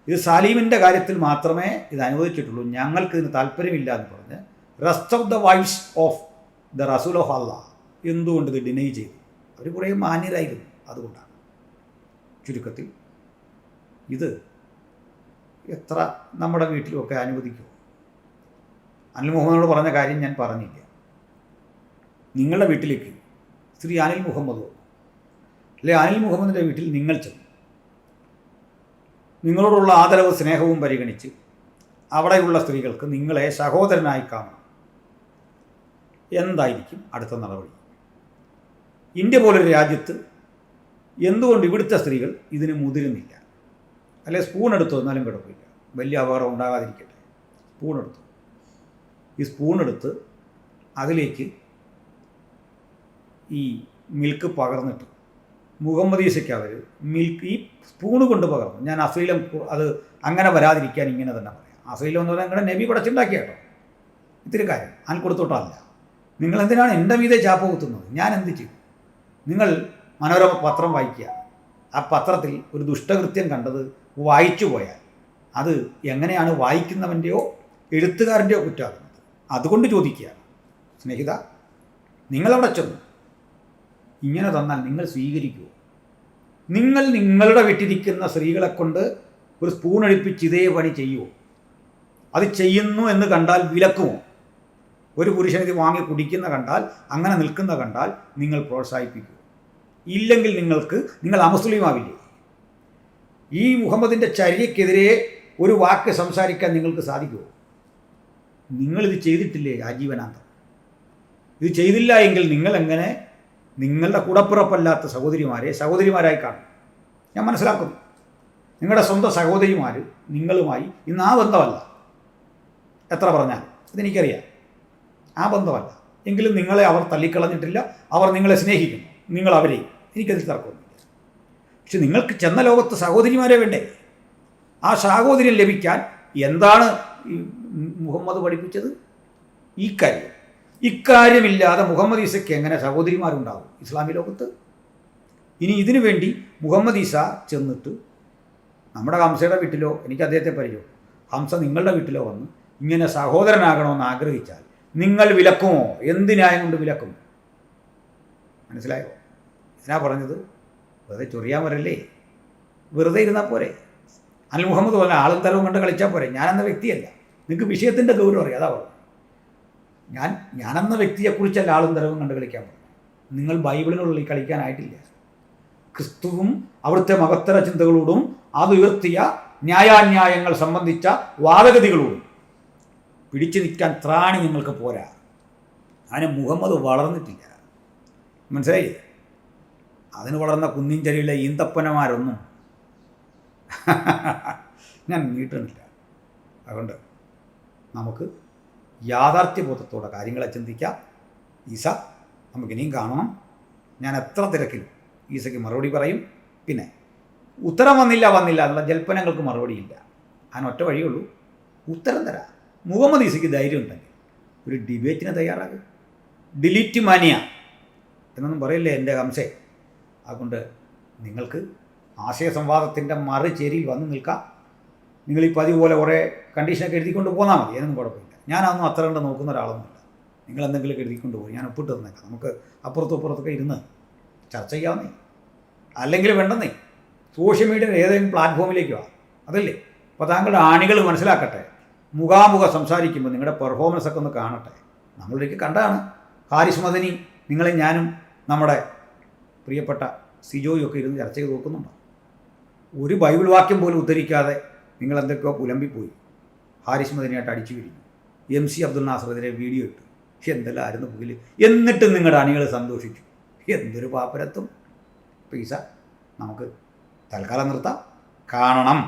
ഇത് സാലീമിൻ്റെ കാര്യത്തിൽ മാത്രമേ ഇത് അനുവദിച്ചിട്ടുള്ളൂ, ഞങ്ങൾക്ക് ഇതിന് താല്പര്യമില്ല എന്ന് പറഞ്ഞ് rest of the wives of the Rasul of Allah എന്തുകൊണ്ട് ഇത് ഡിനൈ ചെയ്തു? അവർ കുറേ മാന്യരായിരുന്നു, അതുകൊണ്ടാണ്. ചുരുക്കത്തിൽ ഇത് എത്ര നമ്മുടെ വീട്ടിലുമൊക്കെ അനുവദിക്കുമോ? അനിൽ മുഹമ്മദിനോട് പറഞ്ഞ കാര്യം ഞാൻ പറഞ്ഞില്ല. നിങ്ങളുടെ വീട്ടിലേക്ക് ശ്രീ അനിൽ മുഹമ്മദ് വന്നു, അല്ലെ അനിൽ മുഹമ്മദിൻ്റെ വീട്ടിൽ നിങ്ങൾ ചെന്നു, നിങ്ങളോടുള്ള ആദരവ് സ്നേഹവും പരിഗണിച്ച് അവിടെയുള്ള സ്ത്രീകൾക്ക് നിങ്ങളെ സഹോദരനായി കാണണം. എന്തായിരിക്കും അടുത്ത നടപടി? ഇന്ത്യ പോലൊരു രാജ്യത്ത് എന്തുകൊണ്ട് ഇവിടുത്തെ സ്ത്രീകൾ ഇതിന് മുതിരുന്നില്ല? അല്ലെ സ്പൂൺ എടുത്തു എന്നാലും കുഴപ്പമില്ല, വലിയ അപകടം ഉണ്ടാകാതിരിക്കട്ടെ. സ്പൂൺ എടുത്തു, ഈ സ്പൂൺ എടുത്ത് അതിലേക്ക് ഈ മിൽക്ക് പകർന്നിട്ട് മുഹമ്മദീസയ്ക്ക് അവർ മിൽക്ക് ഈ സ്പൂണ് കൊണ്ട് പകർന്നു. ഞാൻ അശ്ലീലം അത് അങ്ങനെ വരാതിരിക്കാൻ ഇങ്ങനെ തന്നെ പറയാം. അശ്ലീലം എന്ന് പറഞ്ഞാൽ നിങ്ങളുടെ നബി പടച്ചുണ്ടാക്കിയ കേട്ടോ, ഇത്തിരി കാര്യം ഞാൻ കൊടുത്തോട്ടല്ല. നിങ്ങൾ എന്തിനാണ് എൻ്റെ മീതെ ചാപ്പ കുത്തുന്നത്? ഞാൻ എന്ത് ചെയ്യും? നിങ്ങൾ മനോരമ പത്രം വായിക്കുക, ആ പത്രത്തിൽ ഒരു ദുഷ്ടകൃത്യം കണ്ടത് വായിച്ചു പോയാൽ അത് എങ്ങനെയാണ് വായിക്കുന്നവൻ്റെയോ എഴുത്തുകാരൻ്റെയോ കുറ്റമാകുന്നത്? അതുകൊണ്ട് ചോദിക്കുകയാണ്, സ്നേഹിത, നിങ്ങളവിടെ ചെന്നു ഇങ്ങനെ തന്നാൽ നിങ്ങൾ സ്വീകരിക്കുമോ? നിങ്ങൾ നിങ്ങളുടെ വീട്ടിലിരിക്കുന്ന സ്ത്രീകളെ കൊണ്ട് ഒരു സ്പൂൺ എടുപ്പിച്ച് ഇതേ പണി ചെയ്യുമോ? അത് ചെയ്യുന്നു എന്ന് കണ്ടാൽ വിലക്കുമോ? ഒരു പുരുഷൻ ഇത് വാങ്ങി കുടിക്കുന്ന കണ്ടാൽ, അങ്ങനെ നിൽക്കുന്ന കണ്ടാൽ നിങ്ങൾ പ്രോത്സാഹിപ്പിക്കുമോ? ഇല്ലെങ്കിൽ നിങ്ങൾ അമുസ്ലിമാവില്ലേ? ഈ മുഹമ്മദിൻ്റെ ചര്യക്കെതിരെ ഒരു വാക്ക് സംസാരിക്കാൻ നിങ്ങൾക്ക് സാധിക്കുമോ? നിങ്ങളിത് ചെയ്തിട്ടില്ലേ ആജീവനാന്തം? ഇത് ചെയ്തില്ല എങ്കിൽ നിങ്ങളെങ്ങനെ നിങ്ങളുടെ കൂടപ്പിറപ്പല്ലാത്ത സഹോദരിമാരായി കാണും? ഞാൻ മനസ്സിലാക്കുന്നു, നിങ്ങളുടെ സ്വന്തം സഹോദരിമാർ നിങ്ങളുമായി ഇന്ന് ആ ബന്ധമല്ല. എത്ര പറഞ്ഞാൽ ഇതെനിക്കറിയാം, ആ ബന്ധമല്ല. എങ്കിലും നിങ്ങളെ അവർ തള്ളിക്കളഞ്ഞിട്ടില്ല, അവർ നിങ്ങളെ സ്നേഹിക്കുന്നു, നിങ്ങൾ അവരെയും. എനിക്കതിൽ തർക്കമൊന്നുമില്ല. പക്ഷെ നിങ്ങൾക്ക് ചെന്ന ലോകത്ത് സഹോദരിമാരെ വേണ്ടേ? ആ സാഹോദര്യം ലഭിക്കാൻ എന്താണ് ഈ മുഹമ്മദ് പഠിപ്പിച്ചത്? ഇക്കാര്യമില്ലാതെ മുഹമ്മദ് ഈസയ്ക്ക് എങ്ങനെ സഹോദരിമാരുണ്ടാകും ഇസ്ലാമി ലോകത്ത്? ഇനി ഇതിനു വേണ്ടി മുഹമ്മദ് ഈസ ചെന്നിട്ട് നമ്മുടെ ഹംസയുടെ വീട്ടിലോ, എനിക്ക് അദ്ദേഹത്തെ പരിചയം, ഹംസ നിങ്ങളുടെ വീട്ടിലോ വന്ന് ഇങ്ങനെ സഹോദരനാകണമെന്ന് ആഗ്രഹിച്ചാൽ നിങ്ങൾ വിലക്കുമോ? എന്ത് ന്യായം കൊണ്ട് വിലക്കും? മനസ്സിലായോ? എന്നാ പറഞ്ഞത്? വെറുതെ ചൊറിയാൻ വരല്ലേ, വെറുതെ ഇരുന്നാൽ പോരെ. അനിൽ മുഹമ്മദ് പോലെ ആളും തരവും കണ്ട് കളിച്ചാൽ പോരെ. ഞാനെന്ന വ്യക്തിയല്ല, നിങ്ങൾക്ക് വിഷയത്തിൻ്റെ ഗൗരവം അറിയാം, അതാ പറഞ്ഞു. ഞാനെന്ന വ്യക്തിയെക്കുറിച്ചല്ല ആളും തരവും കണ്ട് കളിക്കാൻ പറഞ്ഞു. നിങ്ങൾ ബൈബിളിനുള്ളിൽ കളിക്കാനായിട്ടില്ല. ക്രിസ്തുവും അവിടുത്തെ മഹത്തര ചിന്തകളോടും അത് ഉയർത്തിയ ന്യായാന്യായങ്ങൾ സംബന്ധിച്ച വാദഗതികളോടും പിടിച്ചു നിൽക്കാൻ ത്രാണി നിങ്ങൾക്ക് പോരാ. അതിന് മുഹമ്മദ് വളർന്നിട്ടില്ല, മനസ്സിലായി? അതിന് വളർന്ന കുന്നിൻചെരിയിലെ ഈന്തപ്പനമാരൊന്നും ഞാൻ നീട്ടുന്നില്ല. അതുകൊണ്ട് നമുക്ക് യാഥാർത്ഥ്യബോധത്തോടെ കാര്യങ്ങളെ ചിന്തിക്കാം. ഈസ നമുക്കിനിയും കാണണം. ഞാൻ എത്ര തിരക്കിലും ഈസയ്ക്ക് മറുപടി പറയും. പിന്നെ ഉത്തരം വന്നില്ല എന്നുള്ള ജൽപ്പനങ്ങൾക്ക് മറുപടിയില്ല. അതിനൊറ്റ വഴിയുള്ളൂ, ഉത്തരം തരാം. മുഹമ്മദ് ഈസയ്ക്ക് ധൈര്യം ഉണ്ടെങ്കിൽ ഒരു ഡിബേറ്റിന് തയ്യാറാകും. ഡിലീറ്റ് മാനിയ എന്നൊന്നും പറയില്ലേ എൻ്റെ ഹംസേ. അതുകൊണ്ട് നിങ്ങൾക്ക് ആശയസംവാദത്തിൻ്റെ മറുചേരിയിൽ വന്ന് നിൽക്കാം. നിങ്ങൾ ഈ പതിവ് പോലെ കുറേ കണ്ടീഷനൊക്കെ എഴുതിക്കൊണ്ട് പോന്നാൽ മതി, അതിനൊന്നും കുഴപ്പമില്ല. ഞാനതൊന്നും അത്ര കണ്ട് നോക്കുന്ന ഒരാളൊന്നുമില്ല. നിങ്ങൾ എന്തെങ്കിലും എഴുതിക്കൊണ്ട് പോകും, ഞാൻ ഒപ്പിട്ട് തന്നേക്കാം. നമുക്ക് അപ്പുറത്തൊക്കെ ഇരുന്ന് ചർച്ച ചെയ്യാവുന്നേ. അല്ലെങ്കിൽ വേണ്ടെന്നേ, സോഷ്യൽ മീഡിയയിൽ ഏതെങ്കിലും പ്ലാറ്റ്ഫോമിലേക്ക് വാ, അതല്ലേ. അപ്പോൾ താങ്കളുടെ ആണികൾ മനസ്സിലാക്കട്ടെ. മുഖാമുഖം സംസാരിക്കുമ്പോൾ നിങ്ങളുടെ പെർഫോമൻസൊക്കെ ഒന്ന് കാണട്ടെ. നമ്മളിലേക്ക് കണ്ടാണ് ഹാരിസ് മദനി, നിങ്ങളെ ഞാനും നമ്മുടെ പ്രിയപ്പെട്ട സിജോയും ഒക്കെ ഇരുന്ന് ചർച്ച ചെയ്ത് നോക്കുന്നുണ്ടോ? ഒരു ബൈബിൾ വാക്യം പോലും ഉദ്ധരിക്കാതെ നിങ്ങൾ എന്തൊക്കെയോ പുലമ്പിപ്പോയി. ഹാരിസ് മദനിയായിട്ട് അടിച്ചു പിരിഞ്ഞു. MC അബ്ദുൽ നാസറിനെതിരെ വീഡിയോ ഇട്ടു. എന്തെല്ലാം ആയിരുന്നു പുകിൽ. എന്നിട്ടും നിങ്ങളുടെ അണികൾ സന്തോഷിച്ചു. എന്തൊരു പാപ്പരത്വം. പൈസ നമുക്ക് തൽക്കാലം നിർത്താം. കാണണം.